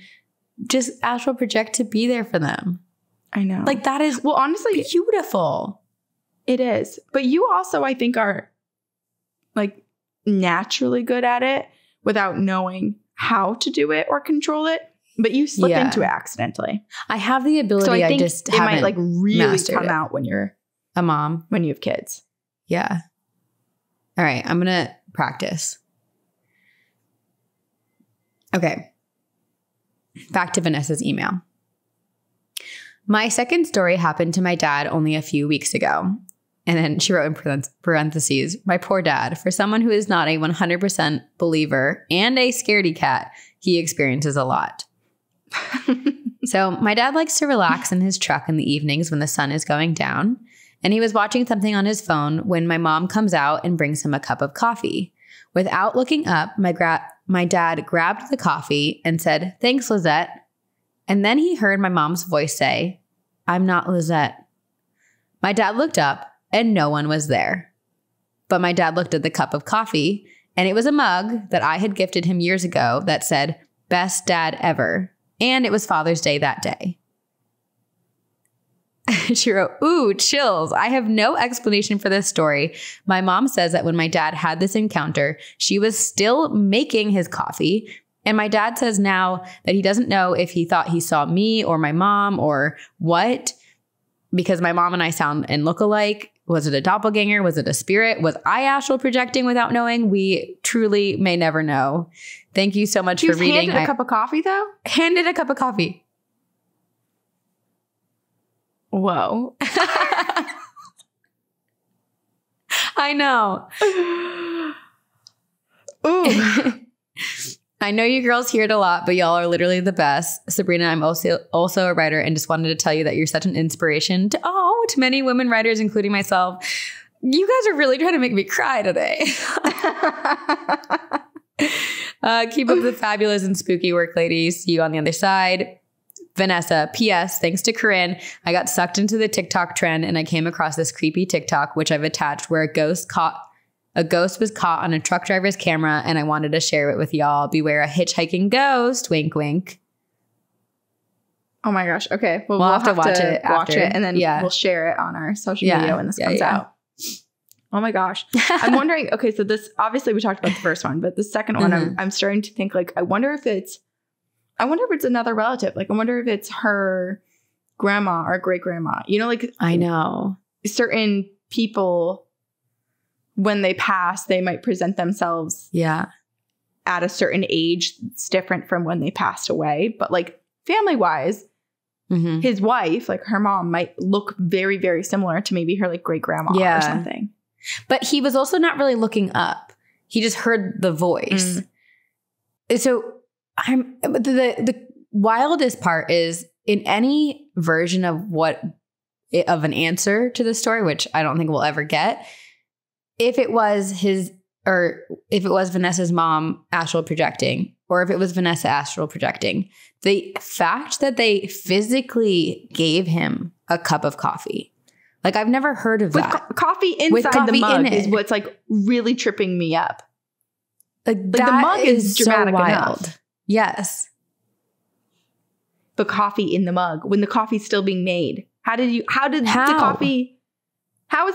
just astral project to be there for them. I know. Like that is honestly beautiful. It is. But you also, I think, are like naturally good at it without knowing how to do it or control it. But you slip into it accidentally. I have the ability. So I think it might like really come out when you're a mom, when you have kids. Yeah. All right. I'm going to practice. Okay. Back to Vanessa's email. My second story happened to my dad only a few weeks ago. And then she wrote in parentheses, my poor dad, for someone who is not a 100% believer and a scaredy cat, he experiences a lot. So my dad likes to relax in his truck in the evenings when the sun is going down. And he was watching something on his phone when my mom comes out and brings him a cup of coffee. Without looking up, my dad grabbed the coffee and said, thanks, Lizette. And then he heard my mom's voice say, I'm not Lizette. My dad looked up and no one was there. But my dad looked at the cup of coffee and it was a mug that I had gifted him years ago that said, best dad ever. And it was Father's Day that day. She wrote, ooh, chills. I have no explanation for this story. My mom says that when my dad had this encounter, she was still making his coffee. And my dad says now that he doesn't know if he thought he saw me or my mom or what, because my mom and I sound and look alike. Was it a doppelganger? Was it a spirit? Was I astral projecting without knowing? We truly may never know. Thank you so much for reading. Handed a cup of coffee, though? Handed a cup of coffee. Whoa. I know. Ooh. I know you girls hear it a lot, but y'all are literally the best. Sabrina, I'm also a writer and just wanted to tell you that you're such an inspiration to many women writers, including myself. You guys are really trying to make me cry today. Keep up the fabulous and spooky work, ladies. See you on the other side. Vanessa, P.S. Thanks to Corinne, I got sucked into the TikTok trend and I came across this creepy TikTok, which I've attached, where a ghost was caught on a truck driver's camera, and I wanted to share it with y'all. Beware a hitchhiking ghost. Wink, wink. Oh my gosh. Okay. Well, we'll have to watch it and then we'll share it on our social media when this comes out. Oh my gosh. I'm wondering, okay, so this, obviously we talked about the first one, but the second one, I'm starting to think like, I wonder if it's another relative. Like, I wonder if it's her grandma or great grandma, you know, like, I know certain people, when they pass, they might present themselves at a certain age. It's different from when they passed away, but like family wise, his wife, like her mom, might look very, very similar to maybe her like great grandma or something. But he was also not really looking up. He just heard the voice. So the wildest part is in any version of an answer to the story, which I don't think we'll ever get. If it was Vanessa's mom astral projecting, or if it was Vanessa astral projecting, the fact that they physically gave him a cup of coffee, like I've never heard of that. Coffee inside the mug is what's like really tripping me up. Like the mug is dramatic enough. Yes. But coffee in the mug when the coffee's still being made. How is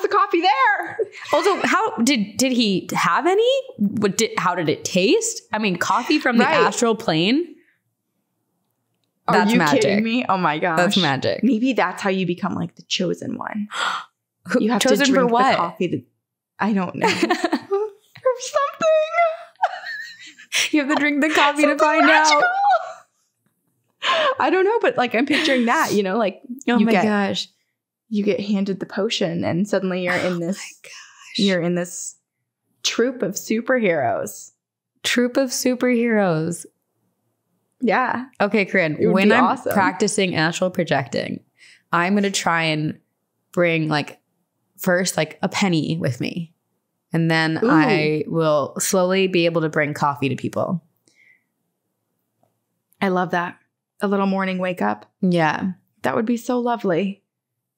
the coffee there? Also, how did he have any? How did it taste? I mean, coffee from the astral plane. That's magic. Are you kidding me? Oh my gosh. That's magic. Maybe that's how you become like the chosen one. You have chosen to drink for what? The coffee I don't know. For something. You have to drink the coffee to find out. I don't know, but like I'm picturing that, you know, like gosh. You get handed the potion and suddenly you're in this you're in this troop of superheroes. Yeah. Okay, Corinne, when I'm practicing astral projecting, I'm going to try and bring like first like a penny with me. And then Ooh. I will slowly be able to bring coffee to people. I love that. A little morning wake up. Yeah. That would be so lovely.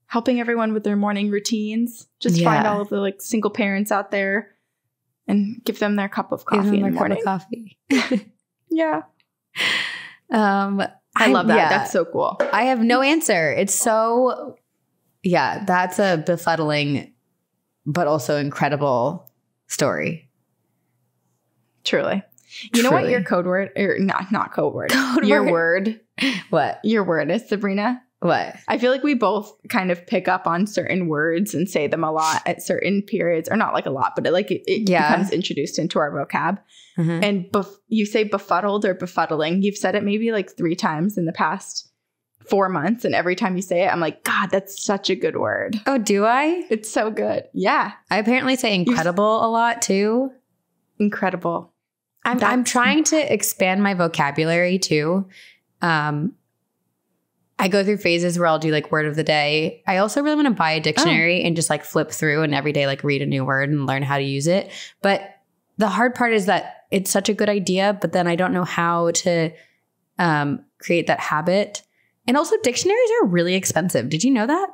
Helping everyone with their morning routines. Just find all of the like single parents out there and give them their cup of coffee in the morning. Cup of coffee. Yeah. I love that. Yeah. That's so cool. I have no answer. It's so, yeah, that's a befuddling, but also incredible story. Truly. You know what your code word, or not code word, your word. What? Your word is, Sabrina? What? I feel like we both kind of pick up on certain words and say them a lot at certain periods, or not like a lot, but it becomes introduced into our vocab. Mm-hmm. And you say befuddled or befuddling. You've said it maybe like 3 times in the past 4 months. And every time you say it, I'm like, God, that's such a good word. Oh, do I? It's so good. Yeah. I apparently say incredible a lot too. Incredible. I'm trying to expand my vocabulary too. I go through phases where I'll do like word of the day. I also really want to buy a dictionary and just like flip through and every day like read a new word and learn how to use it. But the hard part is that it's such a good idea, but then I don't know how to create that habit. And also dictionaries are really expensive. Did you know that?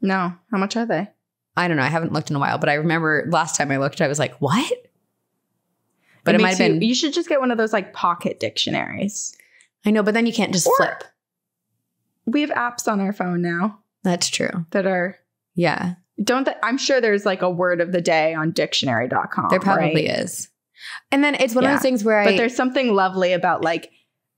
No. How much are they? I don't know. I haven't looked in a while, but I remember last time I looked, I was like, what? But it might have been. You should just get one of those like pocket dictionaries. I know, but then you can't just flip. We have apps on our phone now. That's true. That are. Yeah. I'm sure there's like a word of the day on dictionary.com. There probably is. And then it's one of those things where But there's something lovely about like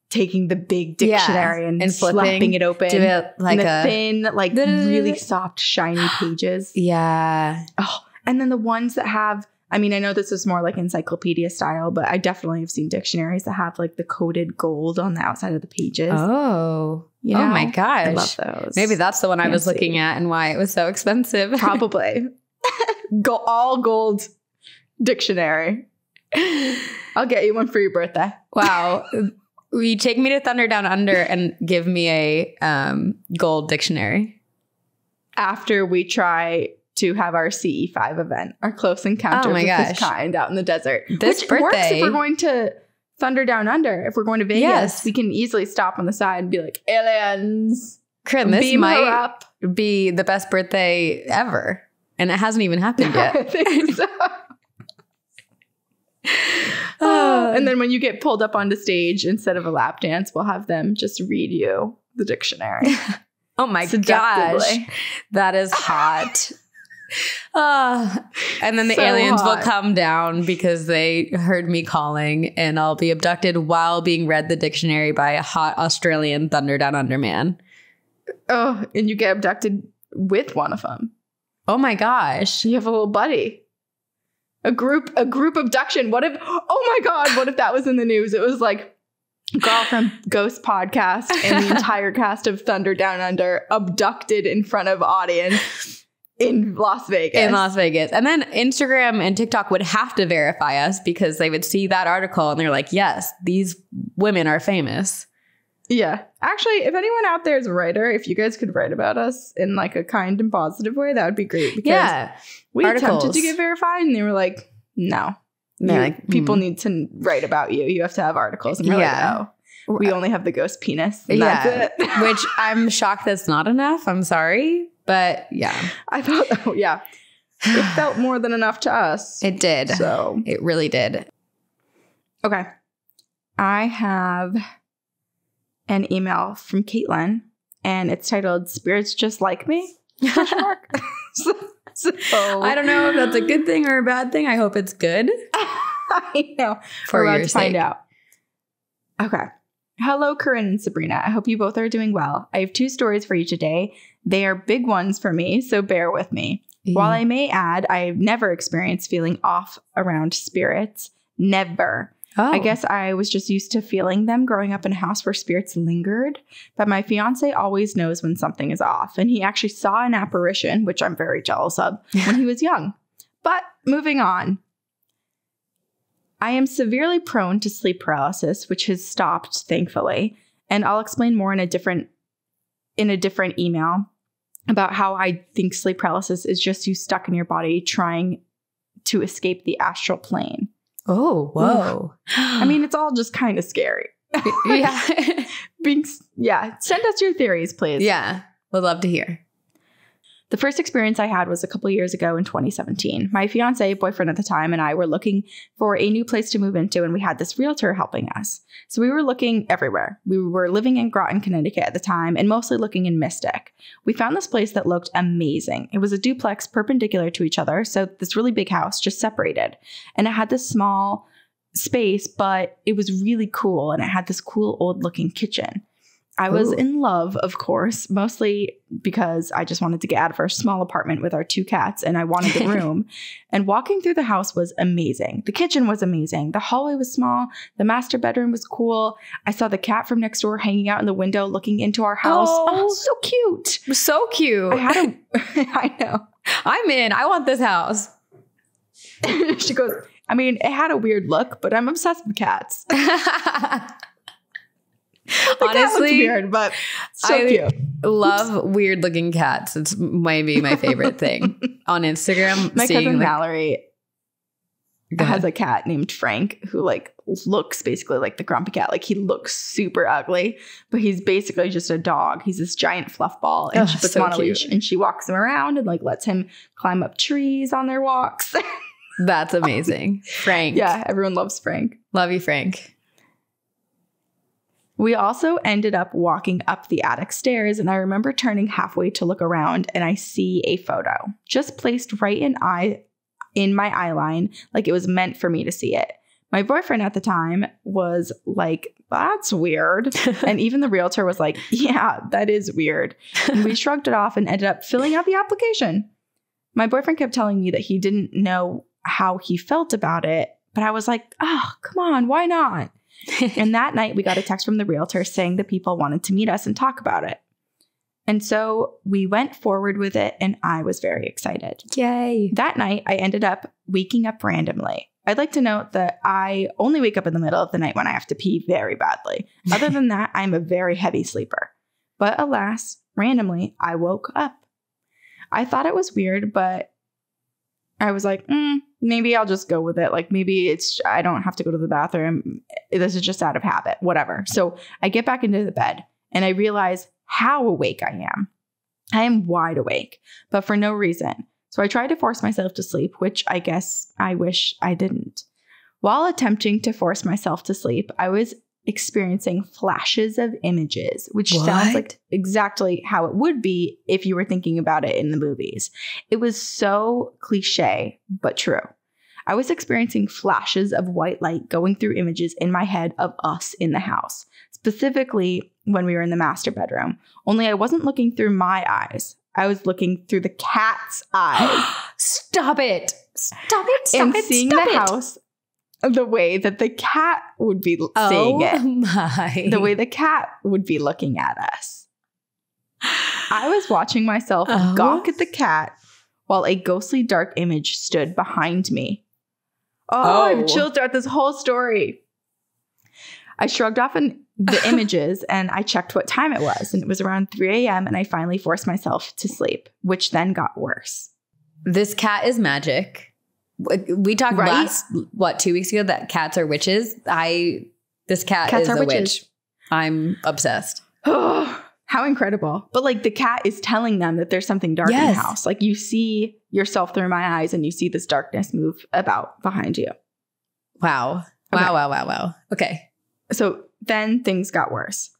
taking the big dictionary and slapping it open. Do it like a thin, like really soft, shiny pages. Yeah. Oh, and then the ones that have, I mean, I know this is more like encyclopedia style, but I definitely have seen dictionaries that have like the coated gold on the outside of the pages. Oh. You know? Oh my gosh. I love those. Maybe that's the one I was looking at and why it was so expensive. Probably. All gold dictionary. I'll get you one for your birthday. Wow. Will you take me to Thunder Down Under and give me a gold dictionary? After we try to have our CE5 event, our close encounters of this kind out in the desert. Which birthday works if we're going to Thunder Down Under. If we're going to Vegas, we can easily stop on the side and be like, aliens. Corinne, this might be the best birthday ever. And it hasn't even happened yet. I think so. And then when you get pulled up onto stage, instead of a lap dance, we'll have them just read you the dictionary. Oh my gosh. That is hot. And then the aliens will come down because they heard me calling, and I'll be abducted while being read the dictionary by a hot Australian Thunder Down Under man. Oh, and you get abducted with one of them. Oh my gosh. You have a little buddy. A group abduction. What if, oh my God, what if that was in the news? It was like girl from Ghost Podcast and the entire cast of Thunder Down Under abducted in front of audience in Las Vegas. And then Instagram and TikTok would have to verify us because they would see that article and they're like, yes, these women are famous. Yeah. Actually, if anyone out there is a writer, if you guys could write about us in like a kind and positive way, that would be great. Because we attempted to get verified and they were like, no. People need to write about you. You have to have articles. And we're like, oh, we only have the ghost penis. And that's it. Which I'm shocked that's not enough. I'm sorry. But yeah. I thought, it felt more than enough to us. It did. So it really did. Okay. I have an email from Caitlin, and it's titled "Spirits Just Like Me?" So I don't know if that's a good thing or a bad thing. I hope it's good. I know. We're about to find out. Okay. Hello, Corinne and Sabrina. I hope you both are doing well. I have 2 stories for you today. They are big ones for me, so bear with me. While I may add, I've never experienced feeling off around spirits. Never. Oh. I guess I was just used to feeling them growing up in a house where spirits lingered. But my fiance always knows when something is off. And he actually saw an apparition, which I'm very jealous of, when he was young. But moving on. I am severely prone to sleep paralysis, which has stopped, thankfully. And I'll explain more in a different email. about how I think sleep paralysis is just you stuck in your body trying to escape the astral plane. Oh, whoa. I mean, it's all just kind of scary. Yeah. Send us your theories, please. Yeah. We'd love to hear. The first experience I had was a couple years ago in 2017. My fiance, boyfriend at the time, and I were looking for a new place to move into, and we had this realtor helping us. So we were looking everywhere. We were living in Groton, Connecticut at the time, and mostly looking in Mystic. We found this place that looked amazing. It was a duplex perpendicular to each other, so this really big house just separated. And it had this small space, but it was really cool, and it had this cool old-looking kitchen. I was in love, of course, mostly because I just wanted to get out of our small apartment with our 2 cats and I wanted the room. And walking through the house was amazing. The kitchen was amazing. The hallway was small. The master bedroom was cool. I saw the cat from next door hanging out in the window looking into our house. Oh, so cute. So cute. I know. I'm in. I want this house. She goes, I mean, it had a weird look, but I'm obsessed with cats. Honestly, weird, but so cute. Love weird looking cats. It's maybe my favorite thing on Instagram. My cousin Mallory has a cat named Frank who like looks basically like the grumpy cat. Like he looks super ugly, but he's basically just a dog. He's this giant fluff ball, and she puts him on a leash and she walks him around and like lets him climb up trees on their walks. That's amazing. Frank. Yeah, everyone loves Frank. Love you, Frank. We also ended up walking up the attic stairs, and I remember turning halfway to look around, and I see a photo just placed right in my eye line, like it was meant for me to see it. My boyfriend at the time was like, that's weird. And even the realtor was like, yeah, that is weird. And we shrugged it off and ended up filling out the application. My boyfriend kept telling me that he didn't know how he felt about it, but I was like, oh, come on, why not? And that night we got a text from the realtor saying that people wanted to meet us and talk about it. And so we went forward with it, and I was very excited. Yay. That night I ended up waking up randomly. I'd like to note that I only wake up in the middle of the night when I have to pee very badly. Other than that, I'm a very heavy sleeper. But alas, randomly, I woke up. I thought it was weird, but I was like, maybe I'll just go with it. Like maybe I don't have to go to the bathroom. This is just out of habit, whatever. So I get back into the bed and I realize how awake I am. I am wide awake, but for no reason. So I tried to force myself to sleep, which I guess I wish I didn't. While attempting to force myself to sleep, I was experiencing flashes of images, which sounds like exactly how it would be if you were thinking about it in the movies. It was so cliche, but true. I was experiencing flashes of white light going through images in my head of us in the house, specifically when we were in the master bedroom. Only I wasn't looking through my eyes. I was looking through the cat's eyes. Stop it. Stop it. Stop and it. Seeing Stop the it. house the way that the cat would be seeing it. Oh my. The way the cat would be looking at us. I was watching myself gawk at the cat while a ghostly dark image stood behind me. Oh, I'm chilled throughout this whole story. I shrugged off the images and I checked what time it was. And it was around 3 a.m. and I finally forced myself to sleep, which then got worse. This cat is magic. We talked last, 2 weeks ago that cats are witches. This cat cats is a witch. I'm obsessed. How incredible. But like the cat is telling them that there's something dark in the house. Like you see yourself through my eyes and you see this darkness move about behind you. Wow. Okay. Wow. Okay. So then things got worse.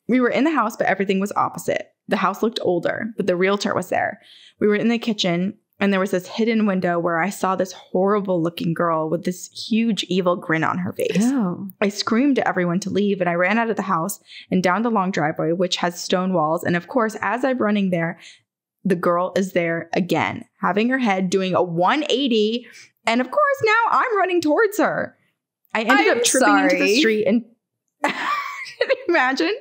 We were in the house, but everything was opposite. The house looked older, but the realtor was there. We were in the kitchen and there was this hidden window where I saw this horrible looking girl with this huge evil grin on her face. Oh. I screamed to everyone to leave and I ran out of the house and down the long driveway, which has stone walls. And of course, as I'm running there, the girl is there again, having her head doing a 180. And of course, now I'm running towards her. I ended up tripping into the street and can you imagine?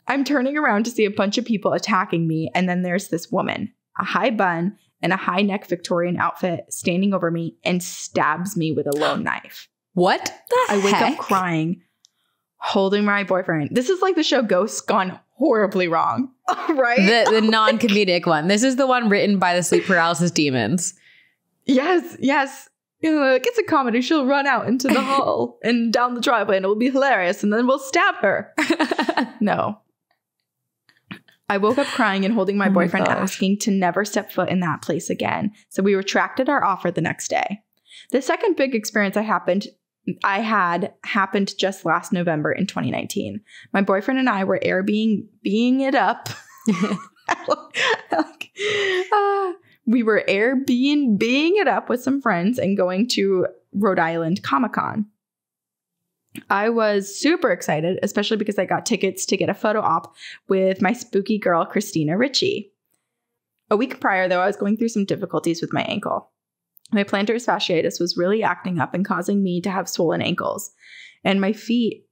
I'm turning around to see a bunch of people attacking me. And then there's this woman, a high bun and a high neck Victorian outfit standing over me and stabs me with a lone knife. What the I wake heck? up crying, holding my boyfriend. This is like the show Ghosts gone horribly wrong, right? The non-comedic one. This is the one written by the sleep paralysis demons. Yes. It's a comedy. She'll run out into the hall and down the driveway and it will be hilarious and then we'll stab her. No. I woke up crying and holding my boyfriend, asking to never step foot in that place again. So we retracted our offer the next day. The second big experience I had happened just last November in 2019. My boyfriend and I were Airbnb-ing it up. We were Airbnb-ing it up with some friends and going to Rhode Island Comic-Con. I was super excited, especially because I got tickets to get a photo op with my spooky girl, Christina Ricci. A week prior, though, I was going through some difficulties with my ankle. My plantar fasciitis was really acting up and causing me to have swollen ankles. And my feet,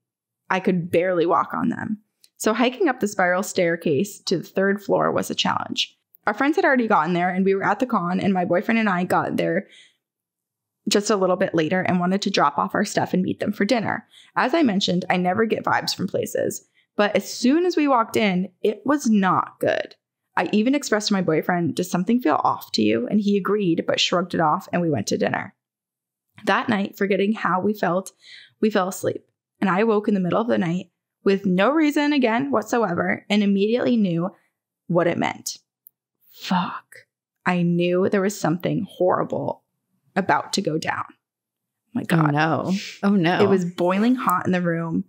I could barely walk on them. So hiking up the spiral staircase to the 3rd floor was a challenge. Our friends had already gotten there and we were at the con, and my boyfriend and I got there just a little bit later and wanted to drop off our stuff and meet them for dinner. As I mentioned, I never get vibes from places, but as soon as we walked in, it was not good. I even expressed to my boyfriend, "Does something feel off to you?" And he agreed, but shrugged it off, and we went to dinner. That night, forgetting how we felt, we fell asleep, and I woke in the middle of the night with no reason again whatsoever and immediately knew what it meant. Fuck. I knew there was something horrible about to go down. Oh my God. Oh no. It was boiling hot in the room,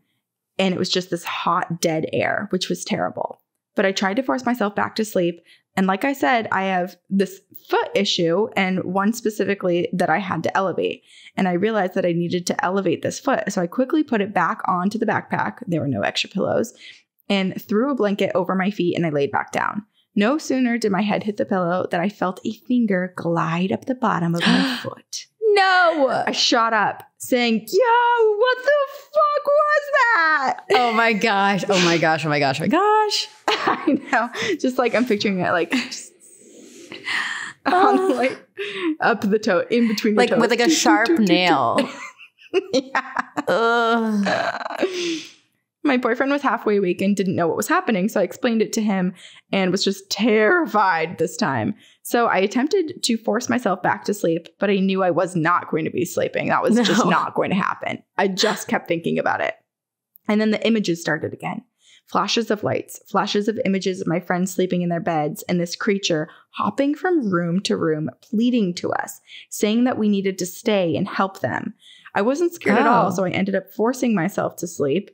and it was just this hot, dead air, which was terrible. But I tried to force myself back to sleep. And like I said, I have this foot issue, and one specifically that I had to elevate. And I realized that I needed to elevate this foot. So I quickly put it back onto the backpack. There were no extra pillows, and threw a blanket over my feet, and I laid back down. No sooner did my head hit the pillow that I felt a finger glide up the bottom of my foot. No! I shot up saying, "Yo, what the fuck was that?" Oh my gosh. Oh my gosh. Oh my gosh. Oh my gosh. I know. Just like I'm picturing it like just on like up the toe, in between your like toes. with like a sharp nail. Yeah. Ugh. My boyfriend was halfway awake and didn't know what was happening, so I explained it to him and was just terrified this time. So I attempted to force myself back to sleep, but I knew I was not going to be sleeping. That was just not going to happen. I just kept thinking about it. And then the images started again. Flashes of lights, flashes of images of my friends sleeping in their beds, and this creature hopping from room to room, pleading to us, saying that we needed to stay and help them. I wasn't scared at all, so I ended up forcing myself to sleep.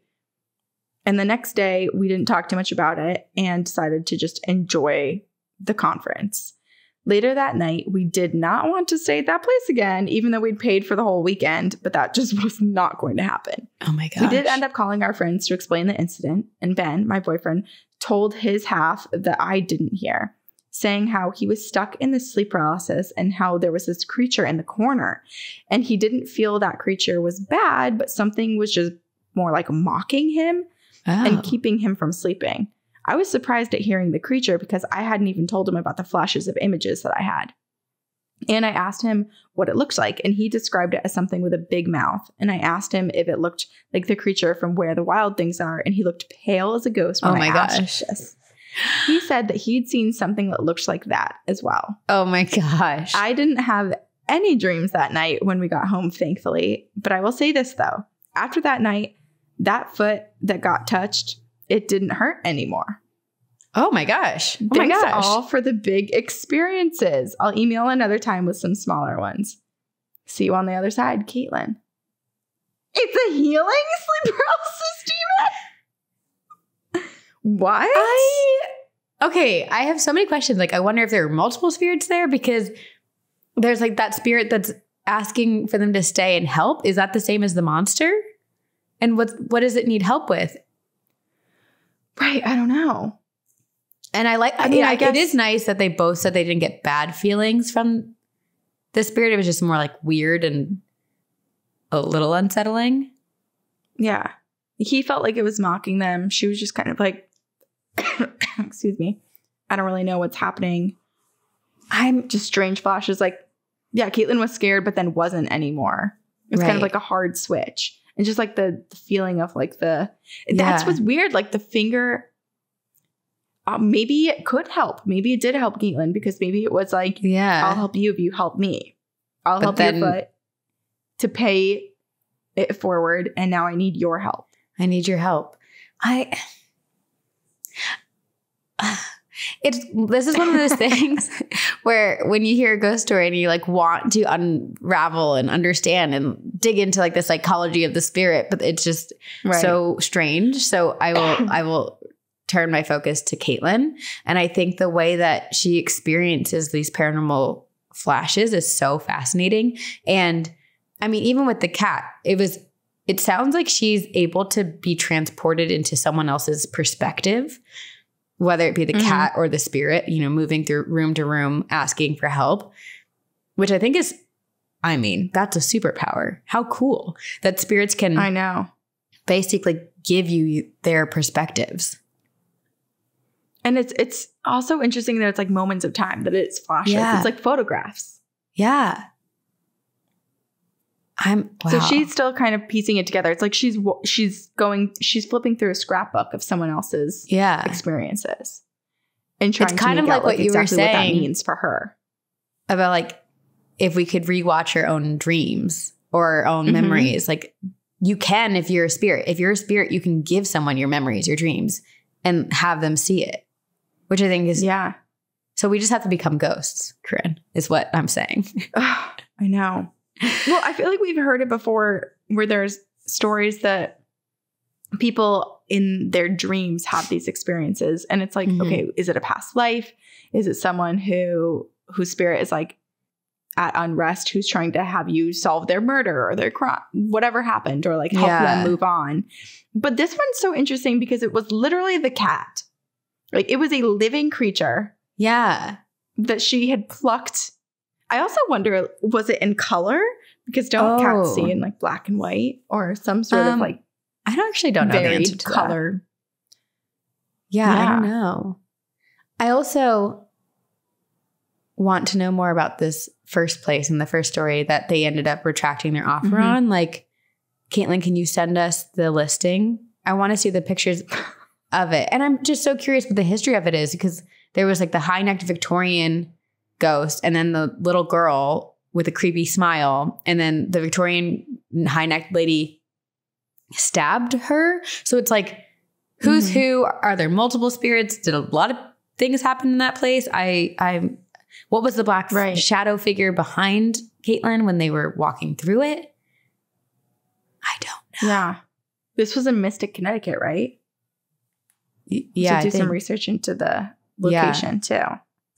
And the next day, we didn't talk too much about it and decided to just enjoy the conference. Later that night, we did not want to stay at that place again, even though we'd paid for the whole weekend, but that just was not going to happen. Oh my gosh. We did end up calling our friends to explain the incident, and Ben, my boyfriend, told his half that I didn't hear, saying how he was stuck in this sleep paralysis and how there was this creature in the corner. And he didn't feel that creature was bad, but something was just more like mocking him and keeping him from sleeping. I was surprised at hearing the creature because I hadn't even told him about the flashes of images that I had. And I asked him what it looked like, and he described it as something with a big mouth. And I asked him if it looked like the creature from Where the Wild Things Are, and he looked pale as a ghost when I asked this. He said that he'd seen something that looked like that as well. Oh my gosh. I didn't have any dreams that night when we got home, thankfully. But I will say this, though. After that night, that foot that got touched, it didn't hurt anymore. Oh my gosh. Oh my gosh. All for the big experiences. I'll email another time with some smaller ones. See you on the other side, Caitlin. It's a healing sleep paralysis demon? What? Okay, I have so many questions. Like, I wonder if there are multiple spirits there, because there's like that spirit that's asking for them to stay and help. Is that the same as the monster? And what does it need help with? Right. I don't know. And I guess it is nice that they both said they didn't get bad feelings from the spirit. It was just more like weird and a little unsettling. Yeah. He felt like it was mocking them. She was just kind of like, excuse me, I don't really know what's happening. I'm just strange flashes. Like, yeah, Caitlin was scared, but then wasn't anymore. It was kind of like a hard switch. And just like the feeling of like that's what's weird. Like the finger, maybe it could help. Maybe it did help Caitlin, because maybe it was like, I'll help you if you help me. I'll help your foot to pay it forward. And now I need your help. I need your help. This is one of those things where when you hear a ghost story and you like want to unravel and understand and dig into like the psychology of the spirit, but it's just so strange. So I will turn my focus to Caitlin. And I think the way that she experiences these paranormal flashes is so fascinating. And I mean, even with the cat, it sounds like she's able to be transported into someone else's perspective, whether it be the cat or the spirit, you know, moving through room to room, asking for help, which I think is, I mean, that's a superpower. How cool that spirits can, I know, basically give you their perspectives. And it's also interesting that it's like moments of time, that it's flashes. Yeah. It's like photographs. Yeah. Wow. So she's still kind of piecing it together. It's like she's flipping through a scrapbook of someone else's experiences and trying to make out like what you were saying, what that means for her. About like, if we could rewatch our own dreams or our own memories, like you can, if you're a spirit. If you're a spirit, you can give someone your memories, your dreams, and have them see it, which I think is, so we just have to become ghosts, Corinne, is what I'm saying. I know. Well, I feel like we've heard it before, where there's stories that people in their dreams have these experiences. And it's like, okay, is it a past life? Is it someone whose spirit is like at unrest, who's trying to have you solve their murder or their crime, whatever happened, or like help them move on? But this one's so interesting because it was literally the cat. Like, it was a living creature. Yeah. That she had plucked. I also wonder, was it in color? Because don't cats see in like black and white, or some sort of like, I don't know the answer to color. That. Yeah, I don't know. I also want to know more about this first place in the first story that they ended up retracting their offer on. Like, Caitlin, can you send us the listing? I want to see the pictures of it. And I'm just so curious what the history of it is, because there was like the high-necked Victorian ghost, and then the little girl with a creepy smile, and then the Victorian high-necked lady stabbed her. So it's like, who's who? Are there multiple spirits? Did a lot of things happen in that place? What was the black shadow figure behind Caitlin when they were walking through it? I don't know. Yeah. This was in Mystic, Connecticut, right? Yeah. So do some research into the location too.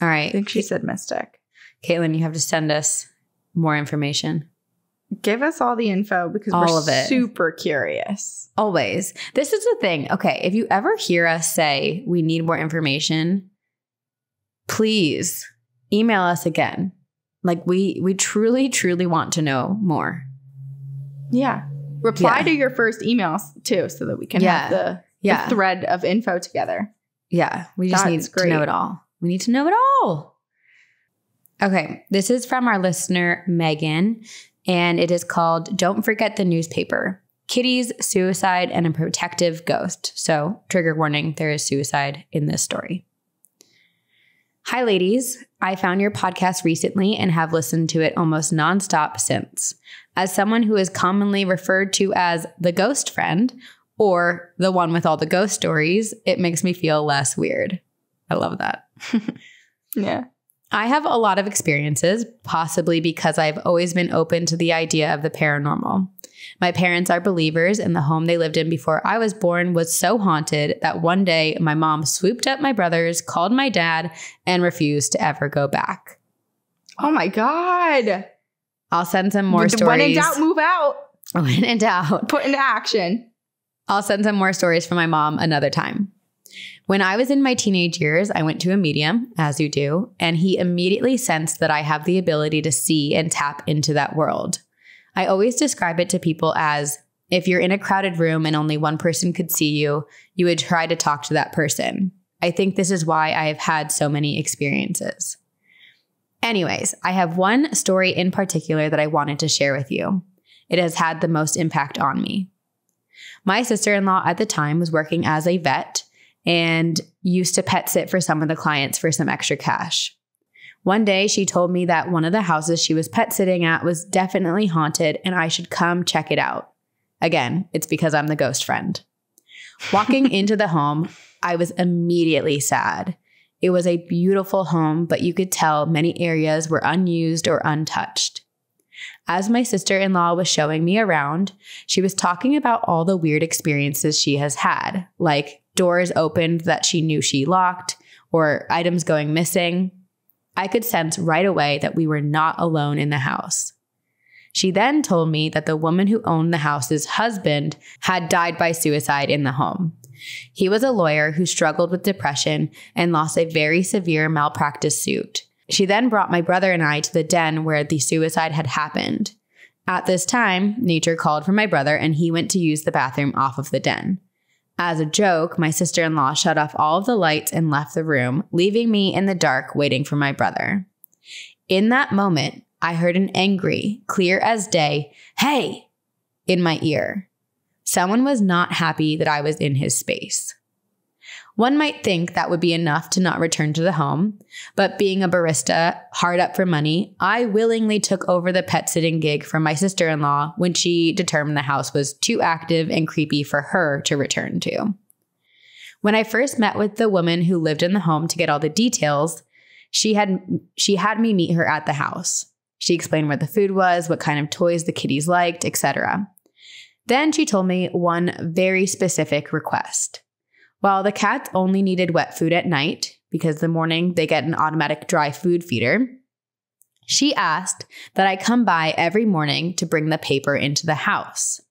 All right. I think she said Mystic. Caitlin, you have to send us more information. Give us all the info, because we're super curious. Always. This is the thing. Okay. If you ever hear us say we need more information, please email us again. Like, we truly, truly want to know more. Yeah. Reply to your first emails too, so that we can have the thread of info together. Yeah. We just need to know it all. We need to know it all. Okay. This is from our listener, Megan, and it is called Don't Forget the Newspaper: Kitties, Suicide, and a Protective Ghost. So, trigger warning, there is suicide in this story. Hi, ladies. I found your podcast recently and have listened to it almost nonstop since. As someone who is commonly referred to as the ghost friend, or the one with all the ghost stories, it makes me feel less weird. I love that. Yeah. I have a lot of experiences, possibly because I've always been open to the idea of the paranormal. My parents are believers, and the home they lived in before I was born was so haunted that one day my mom swooped up my brothers, called my dad, and refused to ever go back. Oh my God. I'll send some more stories. When in doubt, move out. When in doubt. Put into action. I'll send some more stories from my mom another time. When I was in my teenage years, I went to a medium, as you do, and he immediately sensed that I have the ability to see and tap into that world. I always describe it to people as, if you're in a crowded room and only one person could see you, you would try to talk to that person. I think this is why I have had so many experiences. Anyways, I have one story in particular that I wanted to share with you. It has had the most impact on me. My sister-in-law at the time was working as a vet, and used to pet sit for some of the clients for some extra cash. One day, she told me that one of the houses she was pet sitting at was definitely haunted and I should come check it out. Again, it's because I'm the ghost friend. Walking into the home, I was immediately sad. It was a beautiful home, but you could tell many areas were unused or untouched. As my sister-in-law was showing me around, she was talking about all the weird experiences she has had, like doors opened that she knew she locked or items going missing. I could sense right away that we were not alone in the house. She then told me that the woman who owned the house's husband had died by suicide in the home. He was a lawyer who struggled with depression and lost a very severe malpractice suit. She then brought my brother and I to the den where the suicide had happened. At this time, nature called for my brother and he went to use the bathroom off of the den. As a joke, my sister-in-law shut off all of the lights and left the room, leaving me in the dark waiting for my brother. In that moment, I heard an angry, clear as day, "Hey!" in my ear. Someone was not happy that I was in his space. One might think that would be enough to not return to the home, but being a barista, hard up for money, I willingly took over the pet sitting gig from my sister-in-law when she determined the house was too active and creepy for her to return to. When I first met with the woman who lived in the home to get all the details, she had me meet her at the house. She explained where the food was, what kind of toys the kitties liked, etc. Then she told me one very specific request. While the cats only needed wet food at night, because the morning they get an automatic dry food feeder, she asked that I come by every morning to bring the paper into the house.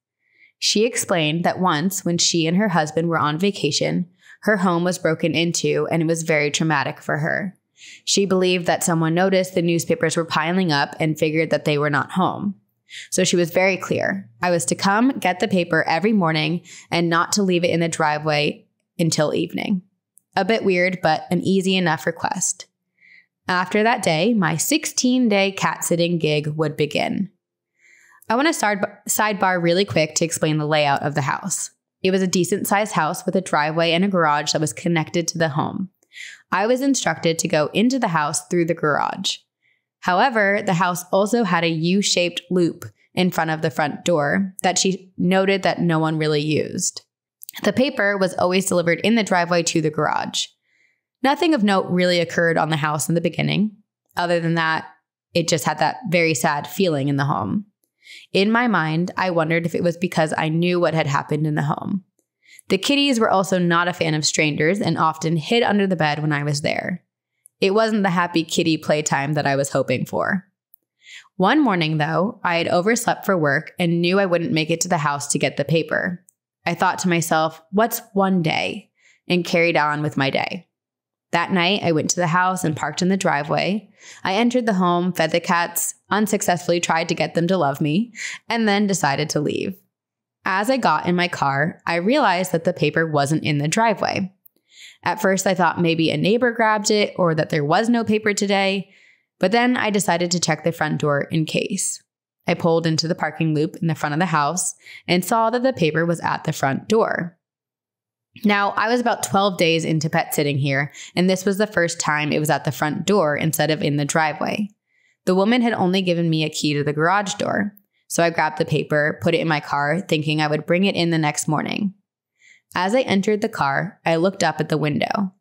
She explained that once when she and her husband were on vacation, her home was broken into and it was very traumatic for her. She believed that someone noticed the newspapers were piling up and figured that they were not home. So she was very clear. I was to come get the paper every morning and not to leave it in the driveway until evening. A bit weird, but an easy enough request. After that day, my 16-day cat sitting gig would begin. I want to sidebar really quick to explain the layout of the house. It was a decent-sized house with a driveway and a garage that was connected to the home. I was instructed to go into the house through the garage. However, the house also had a U-shaped loop in front of the front door that she noted that no one really used. The paper was always delivered in the driveway to the garage. Nothing of note really occurred on the house in the beginning. Other than that, it just had that very sad feeling in the home. In my mind, I wondered if it was because I knew what had happened in the home. The kitties were also not a fan of strangers and often hid under the bed when I was there. It wasn't the happy kitty playtime that I was hoping for. One morning, though, I had overslept for work and knew I wouldn't make it to the house to get the paper. I thought to myself, what's one day? And carried on with my day. That night, I went to the house and parked in the driveway. I entered the home, fed the cats, unsuccessfully tried to get them to love me, and then decided to leave. As I got in my car, I realized that the paper wasn't in the driveway. At first, I thought maybe a neighbor grabbed it or that there was no paper today, but then I decided to check the front door in case. I pulled into the parking loop in the front of the house and saw that the paper was at the front door. Now, I was about 12 days into pet sitting here, and this was the first time it was at the front door instead of in the driveway. The woman had only given me a key to the garage door, so I grabbed the paper, put it in my car, thinking I would bring it in the next morning. As I entered the car, I looked up at the window.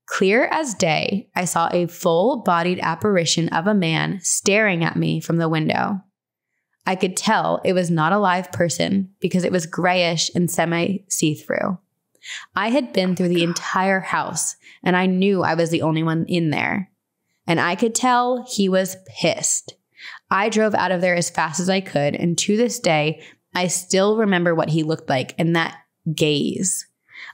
Clear as day, I saw a full-bodied apparition of a man staring at me from the window. I could tell it was not a live person because it was grayish and semi-see-through. I had been through the entire house, and I knew I was the only one in there. And I could tell he was pissed. I drove out of there as fast as I could, and to this day, I still remember what he looked like and that gaze.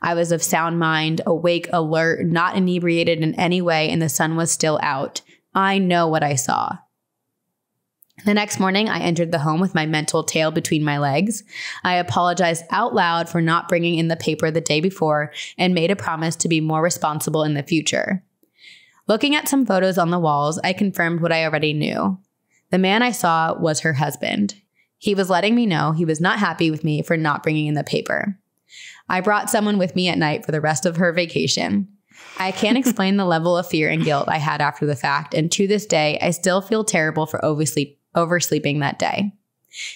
I was of sound mind, awake, alert, not inebriated in any way, and the sun was still out. I know what I saw. The next morning, I entered the home with my mental tail between my legs. I apologized out loud for not bringing in the paper the day before and made a promise to be more responsible in the future. Looking at some photos on the walls, I confirmed what I already knew. The man I saw was her husband. He was letting me know he was not happy with me for not bringing in the paper. I brought someone with me at night for the rest of her vacation. I can't explain the level of fear and guilt I had after the fact, and to this day, I still feel terrible for oversleeping that day.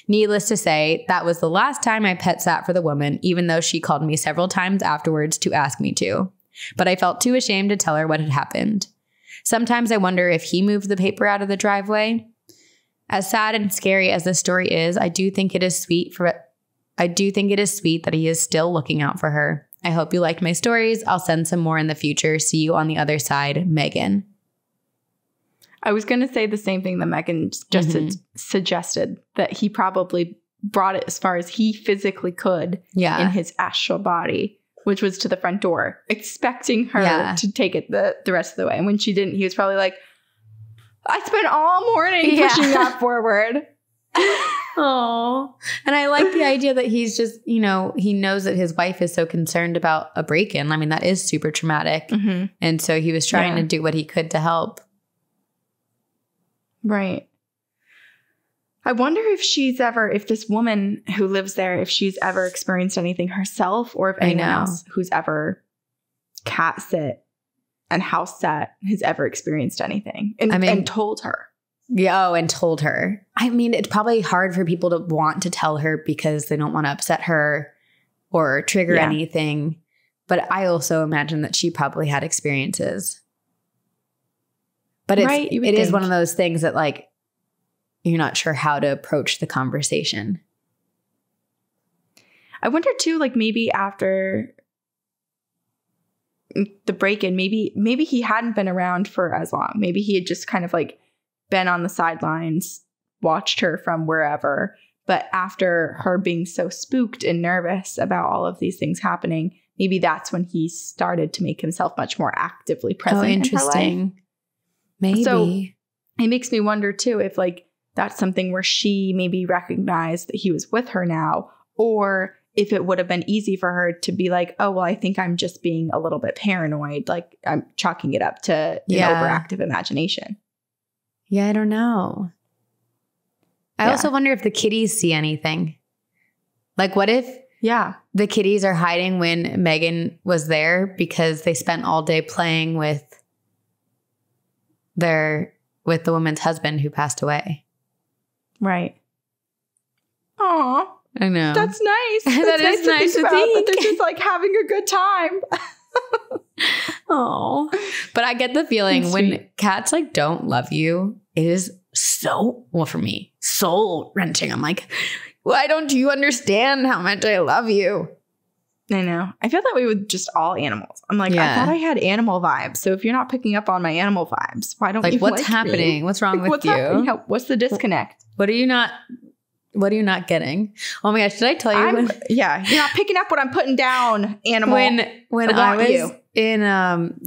Needless to say, that was the last time I pet sat for the woman, even though she called me several times afterwards to ask me to. But I felt too ashamed to tell her what had happened. Sometimes I wonder if he moved the paper out of the driveway. As sad and scary as this story is, I do think it is sweet that he is still looking out for her. I hope you liked my stories. I'll send some more in the future. See you on the other side, Megan. I was going to say the same thing that Megan just suggested, that he probably brought it as far as he physically could in his astral body, which was to the front door, expecting her to take it the rest of the way. And when she didn't, he was probably like, I spent all morning pushing that forward. Oh, and I like the idea that he's just, he knows that his wife is so concerned about a break-in. I mean, that is super traumatic. Mm-hmm. And so he was trying to do what he could to help. Right. I wonder if this woman who lives there, if she's ever experienced anything herself, or if anyone else who's ever cat sit and house sat has ever experienced anything and told her. Yeah, and told her. I mean, it's probably hard for people to want to tell her because they don't want to upset her or trigger anything. But I also imagine that she probably had experiences. But it is one of those things that, like, you're not sure how to approach the conversation. I wonder too, like, maybe after the break-in, maybe he hadn't been around for as long. Maybe he had just kind of like been on the sidelines, watched her from wherever. But after her being so spooked and nervous about all of these things happening, maybe that's when he started to make himself much more actively present. Oh, interesting. In her life. Maybe. So it makes me wonder too if, like, that's something where she maybe recognized that he was with her now, or if it would have been easy for her to be like, oh, well, I think I'm just being a little bit paranoid. Like, I'm chalking it up to an overactive imagination. Yeah, I don't know. I also wonder if the kitties see anything. Like, what if the kitties are hiding when Megan was there because they spent all day playing with the woman's husband who passed away? Right. Aw. I know. That's nice. That is nice to think. That they're just like having a good time. Oh, but I get the feeling when cats like don't love you, it is so, well, for me, soul wrenching. I'm like, why don't you understand how much I love you? I know. I feel that way with just all animals. I'm like, I thought I had animal vibes. So if you're not picking up on my animal vibes, why don't you what's like happening? Me? What's wrong with you? What's the disconnect? What are you not getting? Oh my gosh, did I tell you? You're not picking up what I'm putting down, animal. When I was in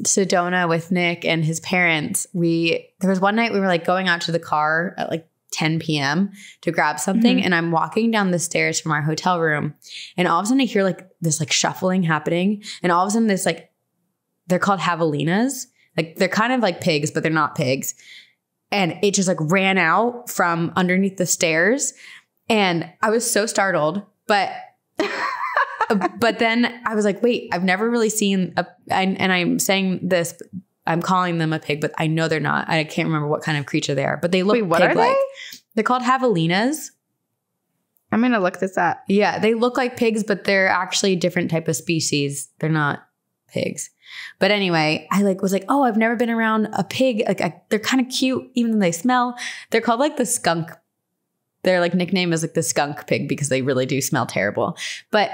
Sedona with Nick and his parents, there was one night we were like going out to the car at like 10 p.m. to grab something. Mm-hmm. And I'm walking down the stairs from our hotel room. And all of a sudden I hear like this like shuffling happening. And all of a sudden this like, they're called javelinas. Like they're kind of like pigs, but they're not pigs. And it just like ran out from underneath the stairs. And I was so startled, but then I was like, wait, I've never really seen and I'm saying this, I'm calling them a pig, but I know they're not. I can't remember what kind of creature they are, but they look pig-like. What are they? They're called javelinas. I'm going to look this up. Yeah, they look like pigs, but they're actually a different type of species. They're not pigs. But anyway, I was like, oh, I've never been around a pig. Like they're kind of cute, even though they smell. They're called like the skunk. Their like nickname is like the skunk pig because they really do smell terrible. But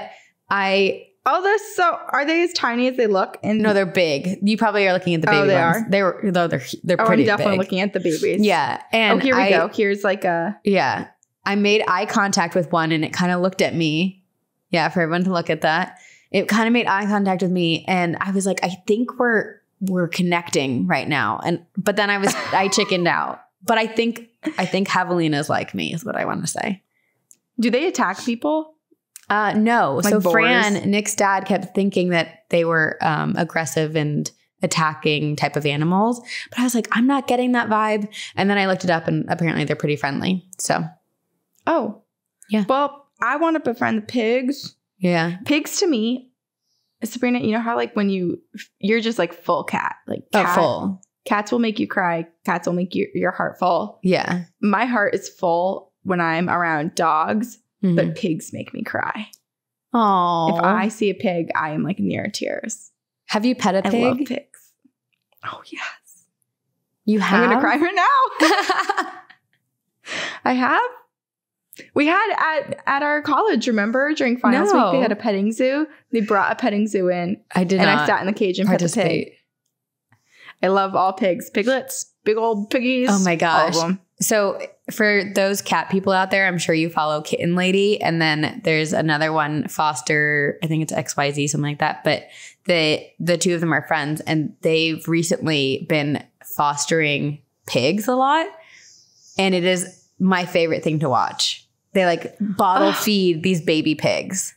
are they as tiny as they look? No, they're big. You probably are looking at the baby they ones. Are? They're pretty I'm definitely big. looking at the babies. Yeah. And here we go. Here's like a... Yeah. I made eye contact with one and it kind of looked at me. Yeah, for everyone to look at that. It kind of made eye contact with me. And I was like, I think we're connecting right now. But then I chickened out. But I think javelinas like me is what I want to say. Do they attack people? No. Like so boars? Fran, Nick's dad, kept thinking that they were aggressive and attacking type of animals. But I was like, I'm not getting that vibe. And then I looked it up and apparently they're pretty friendly. So. Oh. Yeah. Well, I want to befriend the pigs. Yeah. Pigs to me, Sabrina, you know how like when you're just like full cat. Like full. Cats will make you cry. Cats will make your heart full. Yeah. My heart is full when I'm around dogs, but pigs make me cry. Oh. If I see a pig, I am like near tears. Have you pet a pig? I love pigs. Oh, yes. You have? I'm going to cry right now. I have. We had at our college, remember? During finals week, they had a petting zoo. They brought a petting zoo in. I did not. And I sat in the cage and pet the pig. I love all pigs. Piglets, big old piggies. Oh my gosh. All of them. So for those cat people out there, I'm sure you follow Kitten Lady. And then there's another one, Foster, I think it's XYZ, something like that. But the two of them are friends, and they've recently been fostering pigs a lot. And it is my favorite thing to watch. They like bottle feed these baby pigs.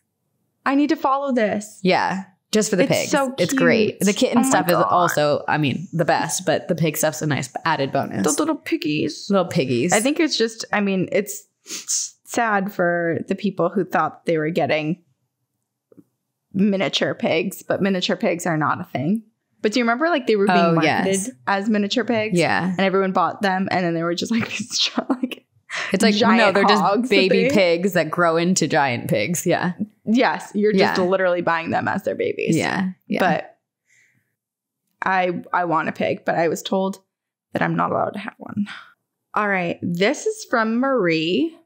I need to follow this. Yeah. Just for the pigs. So cute. It's great. The kitten stuff is also, I mean, the best, but the pig stuff's a nice added bonus. Those little piggies. Little piggies. I think it's just, I mean, it's sad for the people who thought they were getting miniature pigs, but miniature pigs are not a thing. But do you remember like they were being marketed as miniature pigs? Yeah. And everyone bought them, and then they were just like these it's like, no, they're just baby pigs that grow into giant pigs. Yeah. Yes. You're just literally buying them as their babies. Yeah. But I want a pig, but I was told that I'm not allowed to have one. All right. This is from Marie.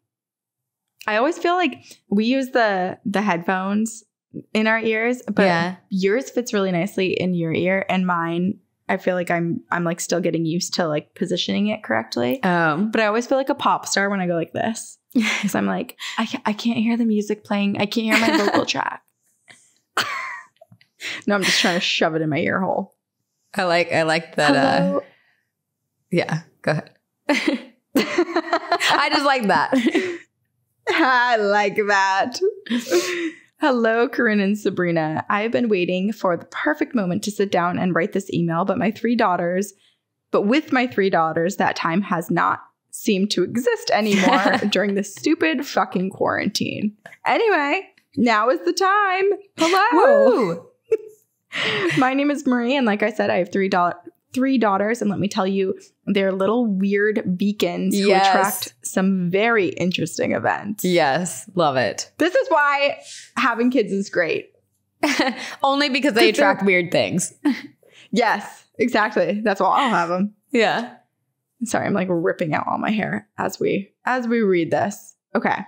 I always feel like we use the headphones in our ears, but yours fits really nicely in your ear, and mine, I feel like I'm like still getting used to like positioning it correctly. But I always feel like a pop star when I go like this. Because I'm like, I can't hear the music playing. I can't hear my vocal track. No, I'm just trying to shove it in my ear hole. I like that. Yeah, go ahead. I just like that. I like that. Hello, Corinne and Sabrina. I've been waiting for the perfect moment to sit down and write this email, but with my 3 daughters, that time has not seemed to exist anymore during this stupid fucking quarantine. Anyway, now is the time. Hello. Woo! My name is Marie, and like I said, I have 3 daughters, and let me tell you, they're little weird beacons who attract some very interesting events. Yes, love it. This is why having kids is great. Only because they attract weird things. Yes, exactly. That's why I'll have them. Yeah. Sorry, I'm like ripping out all my hair as we read this. Okay.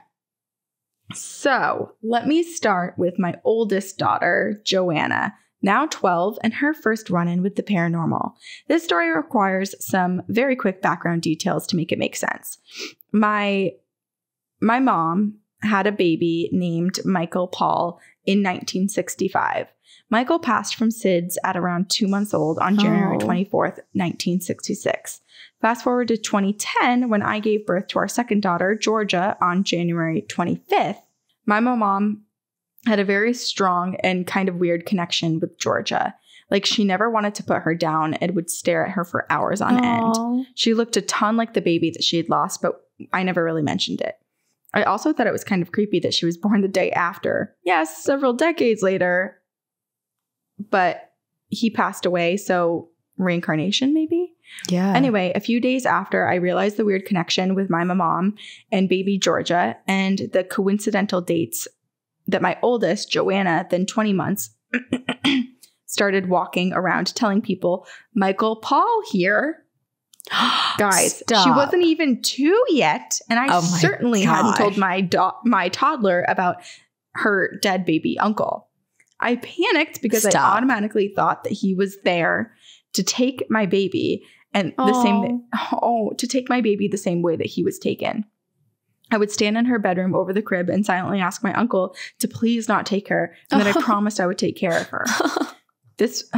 So let me start with my oldest daughter, Joanna, now 12, and her first run-in with the paranormal. This story requires some very quick background details to make it make sense. My mom had a baby named Michael Paul in 1965. Michael passed from SIDS at around 2 months old on January 24th, 1966. Fast forward to 2010, when I gave birth to our second daughter, Georgia, on January 25th. My mom had a very strong and kind of weird connection with Georgia. Like, she never wanted to put her down and would stare at her for hours on end. She looked a ton like the baby that she had lost, but I never really mentioned it. I also thought it was kind of creepy that she was born the day after. Yes, several decades later. But he passed away, so reincarnation maybe? Yeah. Anyway, a few days after, I realized the weird connection with my mom and baby Georgia, and the coincidental dates that my oldest, Joanna, then 20 months, started walking around telling people, Michael Paul here. Guys, Stop. She wasn't even 2 yet, and I certainly hadn't told my toddler about her dead baby uncle. I panicked because I automatically thought that he was there to take my baby and to take my baby the same way that he was taken. I would stand in her bedroom over the crib and silently ask my uncle to please not take her, and then I promised I would take care of her. This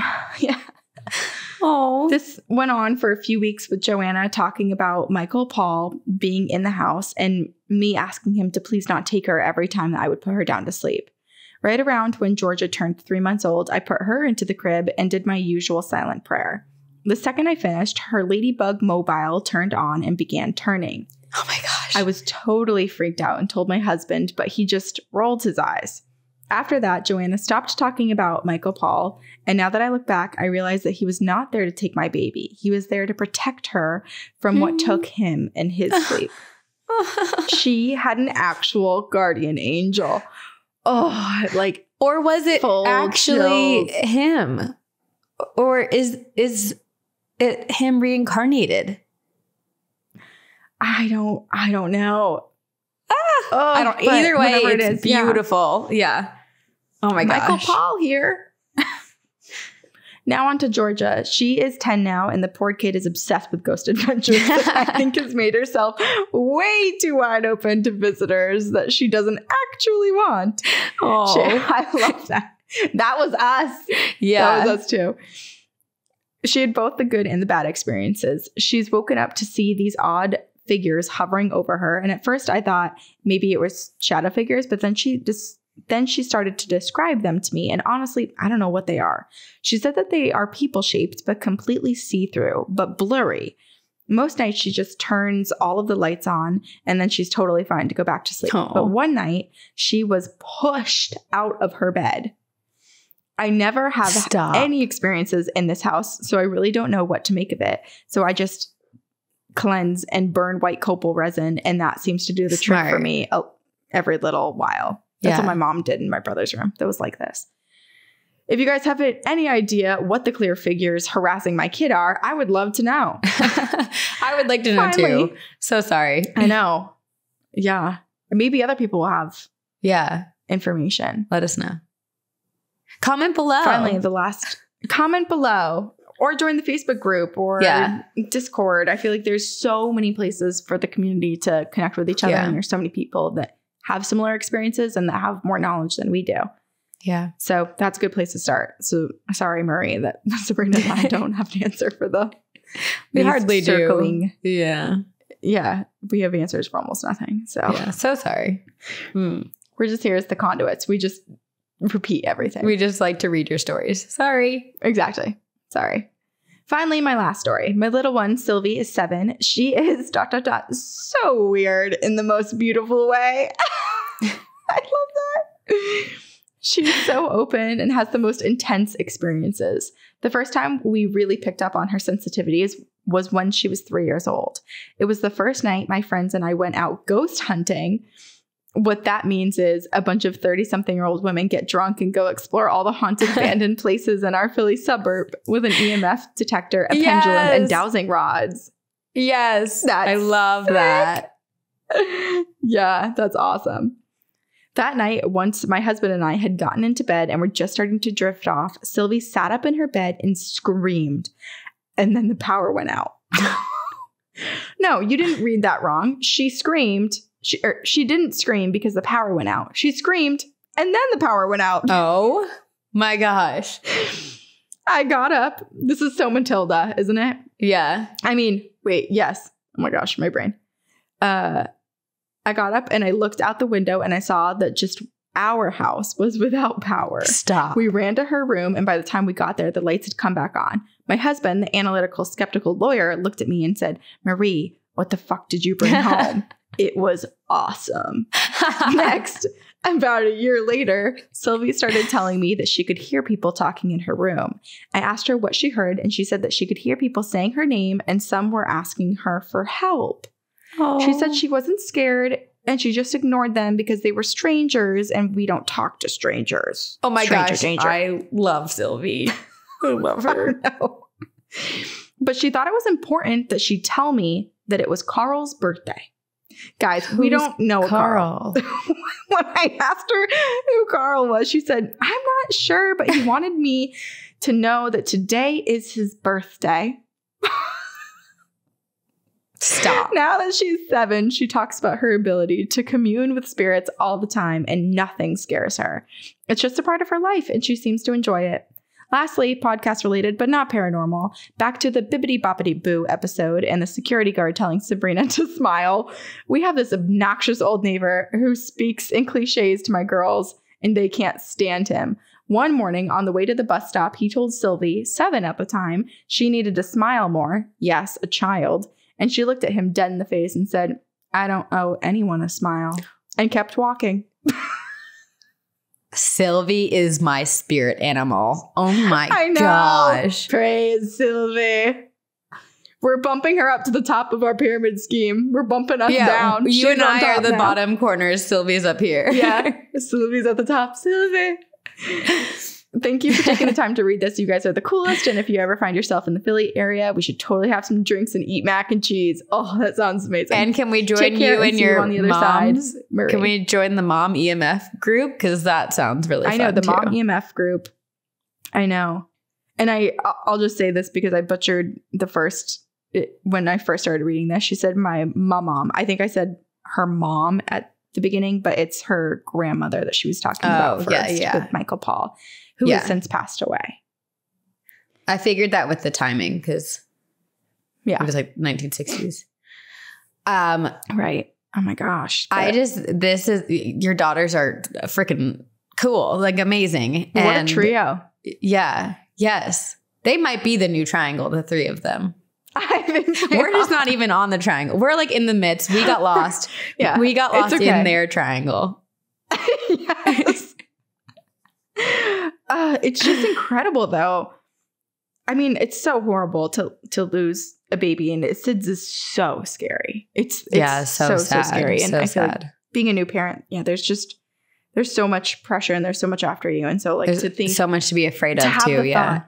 went on for a few weeks with Joanna talking about Michael Paul being in the house and me asking him to please not take her every time that I would put her down to sleep. Right around when Georgia turned 3 months old, I put her into the crib and did my usual silent prayer. The second I finished, her Ladybug mobile turned on and began turning. Oh my gosh. I was totally freaked out and told my husband, but he just rolled his eyes. After that, Joanna stopped talking about Michael Paul. And now that I look back, I realize that he was not there to take my baby. He was there to protect her from what took him in his sleep. She had an actual guardian angel. Oh, like, or was it actually him? Or is it him reincarnated? I don't know. Either way, it's beautiful. Yeah. Oh my gosh. Michael Paul here. Now on to Georgia. She is 10 now, and the poor kid is obsessed with Ghost Adventures. I think has made herself way too wide open to visitors that she doesn't actually want. Oh, I love that. That was us. Yeah. That was us too. She had both the good and the bad experiences. She's woken up to see these odd figures hovering over her. And at first I thought maybe it was shadow figures, but then she started to describe them to me. And honestly, I don't know what they are. She said that they are people shaped, but completely see-through, but blurry. Most nights she just turns all of the lights on and then she's totally fine to go back to sleep. But one night she was pushed out of her bed. I never have any experiences in this house, so I really don't know what to make of it. So I just cleanse and burn white copal resin, and that seems to do the trick for me every little while. That's what my mom did in my brother's room. That was like this. If you guys have any idea what the clear figures harassing my kid are, I would love to know. I would like to know too. So sorry. I know. Yeah. Maybe other people will have information. Let us know. Comment below. Finally, the last comment below. Or join the Facebook group or Discord. I feel like there's so many places for the community to connect with each other. And there's so many people that have similar experiences and that have more knowledge than we do. Yeah. So that's a good place to start. So sorry, Marie, that Sabrina and I don't have an answer for we hardly circling. Do. Yeah. Yeah. We have answers for almost nothing. So so sorry. We're just here as the conduits. We just repeat everything. We just like to read your stories. Sorry. Exactly. Sorry. Finally, my last story. My little one, Sylvie, is 7. She is ... so weird in the most beautiful way. I love that. She's so open and has the most intense experiences. The first time we really picked up on her sensitivities was when she was 3 years old. It was the first night my friends and I went out ghost hunting. What that means is a bunch of 30-something-year-old women get drunk and go explore all the haunted abandoned places in our Philly suburb with an EMF detector, a pendulum, and dowsing rods. Yes. I love that. Yeah, that's awesome. That night, once my husband and I had gotten into bed and were just starting to drift off, Sylvie sat up in her bed and screamed. And then the power went out. No, you didn't read that wrong. She screamed. She didn't scream because the power went out. She screamed and then the power went out. Oh my gosh. I got up. This is so Matilda, isn't it? Yeah. I mean, wait, yes. Oh my gosh, my brain. I got up and I looked out the window and I saw that just our house was without power. Stop. We ran to her room and by the time we got there, the lights had come back on. My husband, the analytical, skeptical lawyer, looked at me and said, "Marie, what the fuck did you bring home?" It was awesome. Next, about a year later, Sylvie started telling me that she could hear people talking in her room. I asked her what she heard, and she said that she could hear people saying her name, and some were asking her for help. Oh. She said she wasn't scared, and she just ignored them because they were strangers, and we don't talk to strangers. Oh my gosh, danger. I love Sylvie. I love her. But she thought it was important that she tell me that it was Carl's birthday. Guys, we don't know Carl. When I asked her who Carl was, she said, "I'm not sure, but he wanted me to know that today is his birthday." Stop. Now that she's 7, she talks about her ability to commune with spirits all the time and nothing scares her. It's just a part of her life and she seems to enjoy it. Lastly, podcast related, but not paranormal, back to the Bibbidi Boppity Boo episode and the security guard telling Sabrina to smile. We have this obnoxious old neighbor who speaks in cliches to my girls and they can't stand him. One morning on the way to the bus stop, he told Sylvie, 7 at the time, she needed to smile more. Yes, a child. And she looked at him dead in the face and said, "I don't owe anyone a smile," and kept walking. Sylvie is my spirit animal. Oh my gosh. Praise Sylvie. We're bumping her up to the top of our pyramid scheme. We're bumping us down. You and I are the bottom corners. Sylvie's up here. Yeah. Sylvie's at the top. Sylvie. Thank you for taking the time to read this. You guys are the coolest. And if you ever find yourself in the Philly area, we should totally have some drinks and eat mac and cheese. Oh, that sounds amazing. And can we join you and your on the other moms? Side, can we join the mom EMF group? Because that sounds really fun. I know, the mom EMF group. I know. And I'll just say this because I butchered when I first started reading this. She said my mom. I think I said her mom at the beginning, but it's her grandmother that she was talking about first with Michael Paul, who has since passed away. I figured that with the timing because it was like 1960s. Right. Oh my gosh. Your daughters are freaking cool, like amazing. What a trio. Yeah. Yes. They might be the new triangle, the three of them. I think we're just not even on the triangle. We're like in the midst. We got lost. We got lost in their triangle. Yes. It's just incredible, though. I mean, it's so horrible to lose a baby, and SIDS is so scary. It's so scary, and I feel like being a new parent, there's so much pressure and there's so much after you, and so like there's to think so much to be afraid of too. Yeah,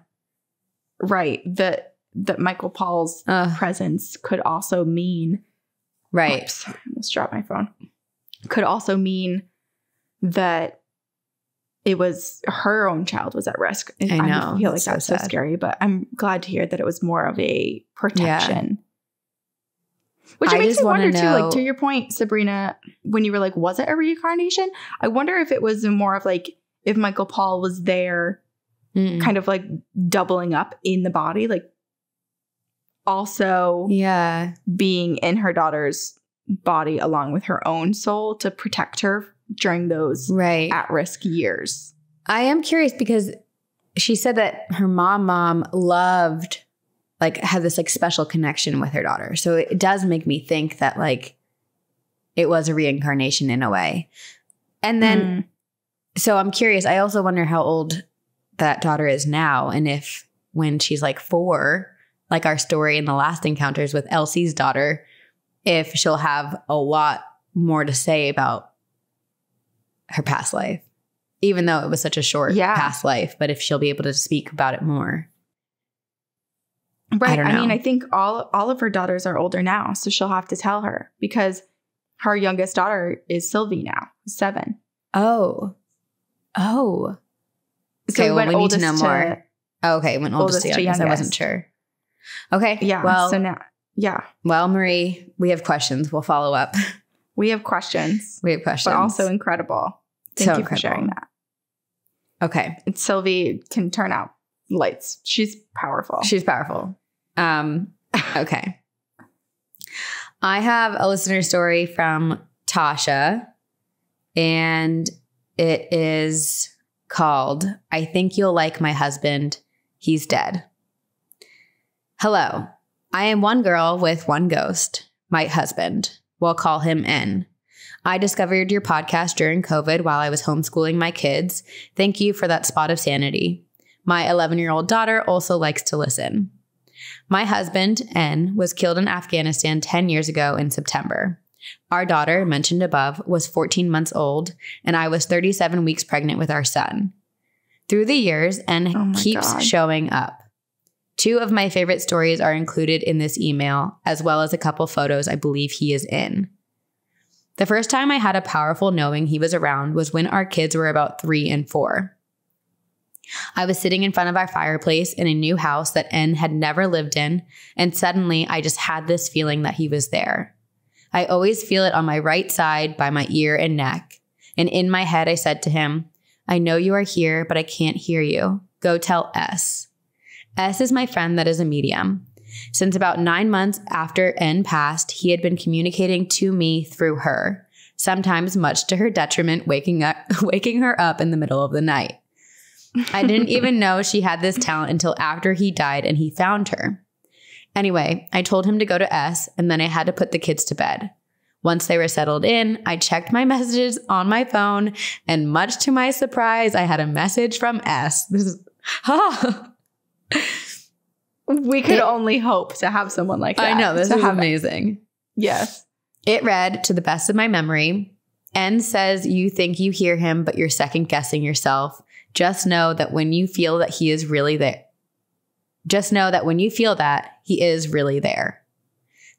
right. That Michael Paul's presence could also mean Oops, I almost dropped my phone. Could also mean that it was her own child was at risk. I know. I feel like that's so scary, but I'm glad to hear that it was more of a protection. Yeah. Which makes me wonder too, like to your point, Sabrina, when you were like, was it a reincarnation? I wonder if it was more of like, if Michael Paul was there kind of like doubling up in the body, like also being in her daughter's body along with her own soul to protect her during those at-risk years. I am curious because she said that her mom loved, like, had this like special connection with her daughter. So it does make me think that like it was a reincarnation in a way. And then, so I'm curious. I also wonder how old that daughter is now, and if when she's like 4, like our story in the last encounters with Elsie's daughter, if she'll have a lot more to say about her past life, even though it was such a short past life, but if she'll be able to speak about it more. Right. I mean, I think all of her daughters are older now, so she'll have to tell her because her youngest daughter is Sylvie now, 7. Oh. Okay, so well, we need to know more. Okay, when oldest to youngest. I wasn't sure. Okay. Yeah. Well, so now, Well, Marie, we have questions. We'll follow up. We have questions. But also incredible. Thank you for sharing that. Okay. And Sylvie can turn out lights. She's powerful. Okay. I have a listener story from Tasha, and it is called, I Think You'll Like My Husband. He's Dead. Hello. I am one girl with one ghost, my husband. We'll call him N. I discovered your podcast during COVID while I was homeschooling my kids. Thank you for that spot of sanity. My 11-year-old daughter also likes to listen. My husband, N, was killed in Afghanistan 10 years ago in September. Our daughter, mentioned above, was 14 months old, and I was 37 weeks pregnant with our son. Through the years, N keeps showing up. 2 of my favorite stories are included in this email, as well as a couple photos I believe he is in. The first time I had a powerful knowing he was around was when our kids were about 3 and 4. I was sitting in front of our fireplace in a new house that N had never lived in, and suddenly I just had this feeling that he was there. I always feel it on my right side by my ear and neck, and in my head I said to him, I know you are here, but I can't hear you. Go tell S. S is my friend that is a medium. Since about 9 months after N passed, he had been communicating to me through her, sometimes much to her detriment, waking her up in the middle of the night. I didn't even know she had this talent until after he died and he found her. Anyway, I told him to go to S, and then I had to put the kids to bed. Once they were settled in, I checked my messages on my phone, and much to my surprise, I had a message from S. This is, we could only hope to have someone like that. I know, this is amazing. Yes. It read, to the best of my memory, N says you think you hear him, but you're second guessing yourself. Just know that when you feel that he is really there. Just know that when you feel that, he is really there.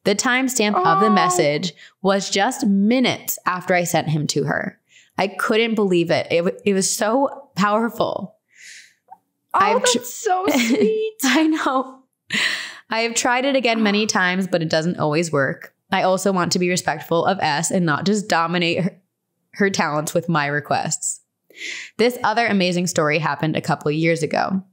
The timestamp of the message was just minutes after I sent him to her. I couldn't believe it. It was so powerful. Oh, that's so sweet. I know. I have tried it again many times, but it doesn't always work. I also want to be respectful of S and not just dominate her talents with my requests. This other amazing story happened a couple of years ago.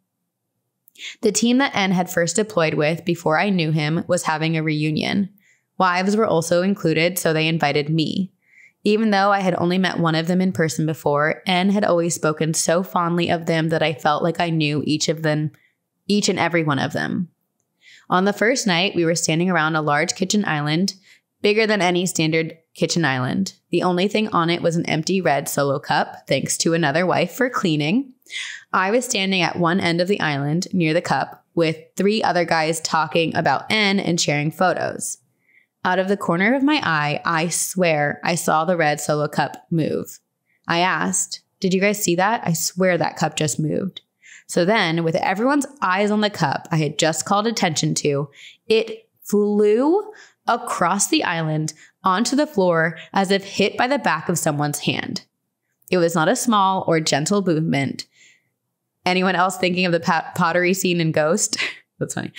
The team that N had first deployed with before I knew him was having a reunion. Wives were also included, so they invited me. Even though I had only met one of them in person before, N had always spoken so fondly of them that I felt like I knew each and every one of them. On the first night, we were standing around a large kitchen island, bigger than any standard kitchen island. The only thing on it was an empty red Solo cup, thanks to another wife for cleaning. I was standing at one end of the island near the cup with 3 other guys talking about N and sharing photos. Out of the corner of my eye, I swear I saw the red Solo cup move. I asked, "Did you guys see that? I swear that cup just moved." So then, with everyone's eyes on the cup I had just called attention to, it flew across the island onto the floor as if hit by the back of someone's hand. It was not a small or gentle movement. Anyone else thinking of the pottery scene in Ghost? That's funny.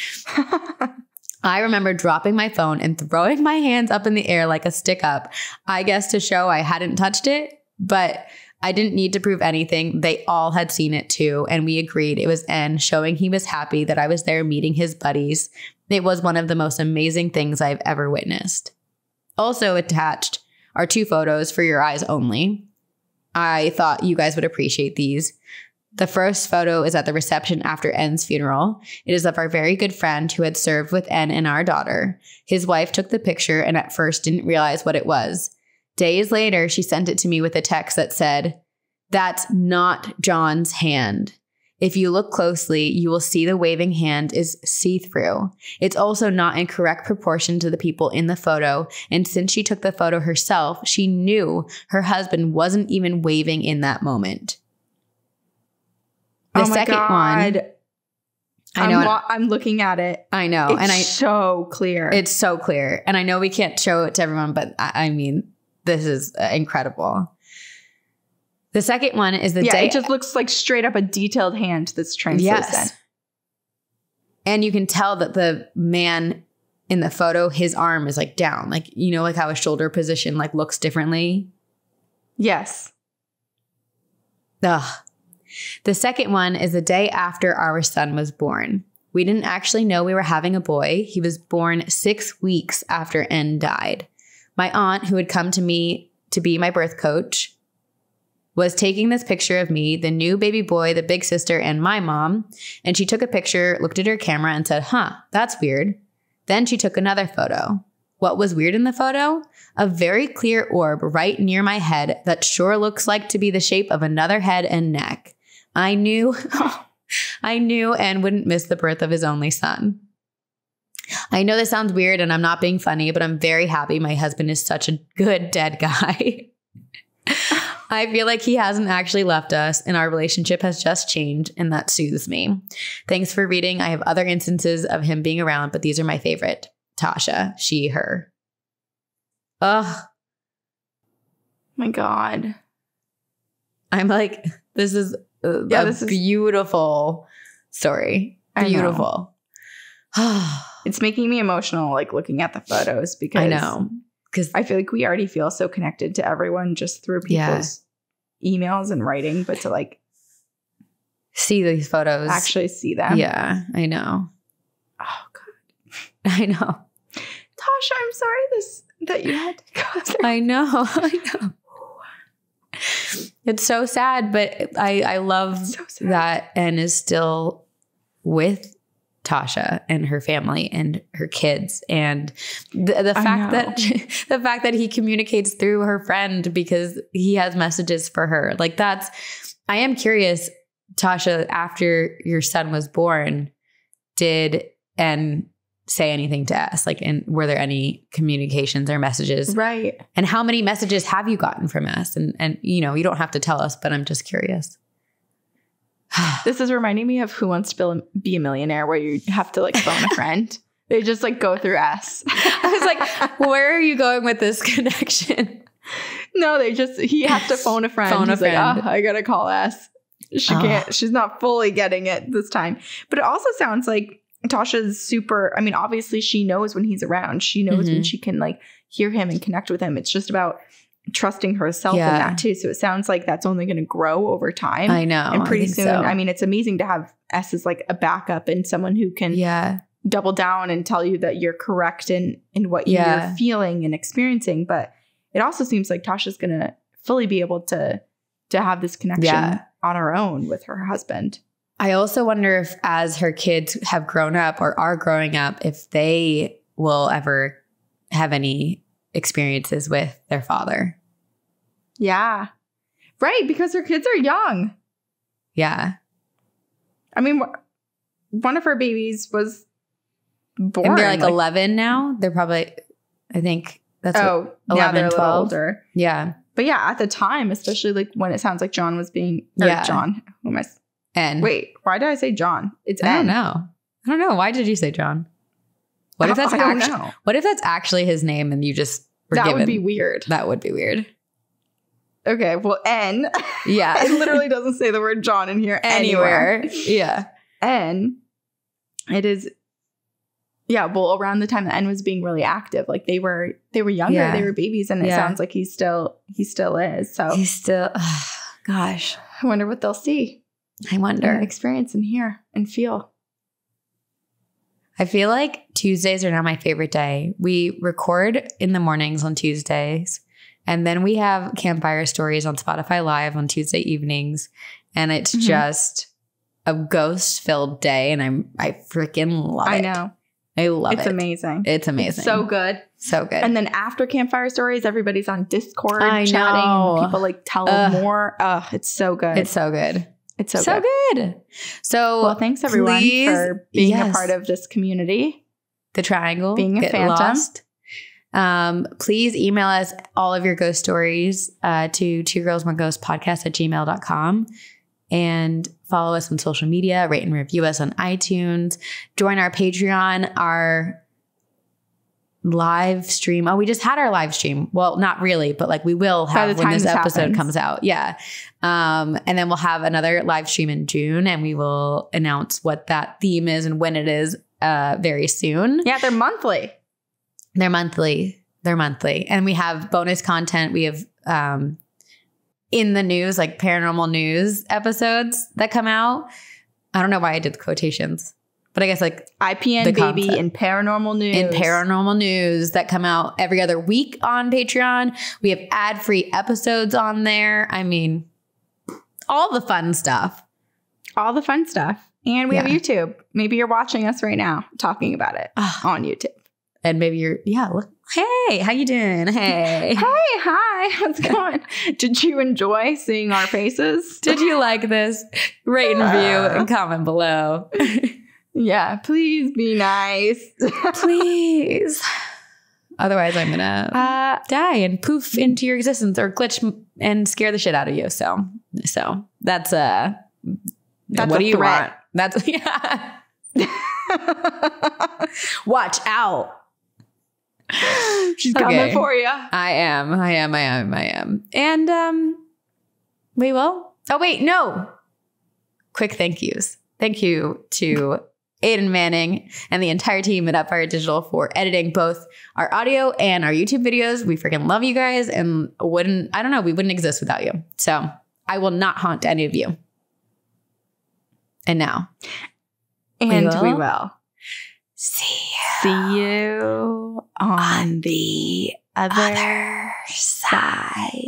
I remember dropping my phone and throwing my hands up in the air like a stick up, I guess to show I hadn't touched it, but I didn't need to prove anything. They all had seen it too, and we agreed it was N, showing he was happy that I was there meeting his buddies. It was one of the most amazing things I've ever witnessed. Also attached are 2 photos for your eyes only. I thought you guys would appreciate these. The first photo is at the reception after N's funeral. It is of our very good friend who had served with N and our daughter. His wife took the picture and at first didn't realize what it was. Days later, she sent it to me with a text that said, "That's not John's hand. If you look closely, you will see the waving hand is see-through. It's also not in correct proportion to the people in the photo, and since she took the photo herself, she knew her husband wasn't even waving in that moment." The second one, I know. I'm looking at it. I know. It's so clear. It's so clear. And I know we can't show it to everyone, but I mean, this is incredible. The second one is the day. It just looks like straight up a detailed hand that's translucent. Yes. And you can tell that the man in the photo, his arm is like down. Like, you know, like how a shoulder position like looks differently. Yes. Ugh. The second one is the day after our son was born. We didn't actually know we were having a boy. He was born 6 weeks after N died. My aunt, who had come to me to be my birth coach, was taking this picture of me, the new baby boy, the big sister, and my mom. And she took a picture, looked at her camera, and said, "Huh, that's weird." Then she took another photo. What was weird in the photo? A very clear orb right near my head that sure looks like to be the shape of another head and neck. I knew and wouldn't miss the birth of his only son. I know this sounds weird and I'm not being funny, but I'm very happy my husband is such a good dead guy. I feel like he hasn't actually left us and our relationship has just changed, and that soothes me. Thanks for reading. I have other instances of him being around, but these are my favorite. Tasha, she, her. Ugh. My God. I'm like, this is this beautiful story. Beautiful. It's making me emotional, like looking at the photos, because I know. Because I feel like we already feel so connected to everyone just through people's emails and writing, but to like see these photos, actually see them. Yeah, I know. Oh God, I know. Tasha, I'm sorry that you had to go through. I know. It's so sad, but I love that N is still with Tasha and her family and her kids, and the fact that he communicates through her friend because he has messages for her. Like I am curious, Tasha, after your son was born, did N say anything to us? Like, and were there any communications or messages? Right. And how many messages have you gotten from us? And you know, you don't have to tell us, but I'm just curious. This is reminding me of Who Wants to Be a Millionaire, where you have to like phone a friend. They just like go through S. I was like, where are you going with this connection? No, he has to phone a friend. He's like, oh, I gotta call S. She's not fully getting it this time. But it also sounds like Tasha's super, I mean, obviously she knows when he's around. She knows when she can like hear him and connect with him. It's just about trusting herself in that too. So it sounds like that's only going to grow over time. I know. And pretty soon, I mean, it's amazing to have S as like a backup and someone who can double down and tell you that you're correct in what you're feeling and experiencing. But it also seems like Tasha's going to fully be able to have this connection on her own with her husband. I also wonder if as her kids have grown up or are growing up, if they will ever have any experiences with their father. Yeah. Right. Because her kids are young. Yeah. I mean, one of her babies was born. And they're like 11 now. They're probably, I think that's 11, now they're 12. A little older. Yeah. But yeah, at the time, especially like when it sounds like John was being, John, who am I? N. Wait, why did I say John? It's I N. I don't know. Why did you say John? What if that's what if that's actually his name and you just were that given? Would be weird. That would be weird. Okay, well, N. Yeah. It literally doesn't say the word John in here anywhere. Yeah. N. It is. Yeah, well, around the time that N was being really active, like they were younger, they were babies, and it sounds like he still is. So he's still. Gosh, I wonder what they'll see. I wonder, and experience, and hear, and feel. I feel like Tuesdays are now my favorite day. We record in the mornings on Tuesdays, and then we have campfire stories on Spotify Live on Tuesday evenings, and it's just a ghost-filled day, and I freaking love it. I know. I love it. It's amazing. It's amazing. It's so good. So good. And then after campfire stories, everybody's on Discord chatting. Know. And people like tell more. It's so good. It's so good. It's so good. So, well, thanks everyone for being a part of this community. The Triangle. Being a phantom. Lost. Please email us all of your ghost stories to twogirlsoneghostpodcast@gmail.com. And follow us on social media, rate and review us on iTunes. Join our Patreon, our live stream. Oh, we just had our live stream. Well, not really, but like we will have when this episode comes out. Yeah. And then we'll have another live stream in June, and we will announce what that theme is and when it is very soon. Yeah, they're monthly. They're monthly. And we have bonus content. We have in the news, like paranormal news episodes that come out. I don't know why I did the quotations, but I guess like IPN baby and paranormal news. In paranormal news that come out every other week on Patreon. We have ad-free episodes on there. I mean, all the fun stuff. All the fun stuff. And we have YouTube. Maybe you're watching us right now talking about it on YouTube. And maybe you're, look, hey, how you doing? Hey. Hey, hi, how's it going? Did you enjoy seeing our faces? Did you like this? Rate and review and comment below. Yeah, please be nice. Please. Otherwise, I'm going to die and poof into your existence or glitch and scare the shit out of you. So that's what do you want? That's, watch out. She's coming for you. I am. And we will. Oh, wait, no. Quick thank yous. Thank you to Aiden Manning and the entire team at Upfire Digital for editing both our audio and our YouTube videos. We freaking love you guys, and we wouldn't exist without you. So I will not haunt any of you. And now. And we will. See you on the other side.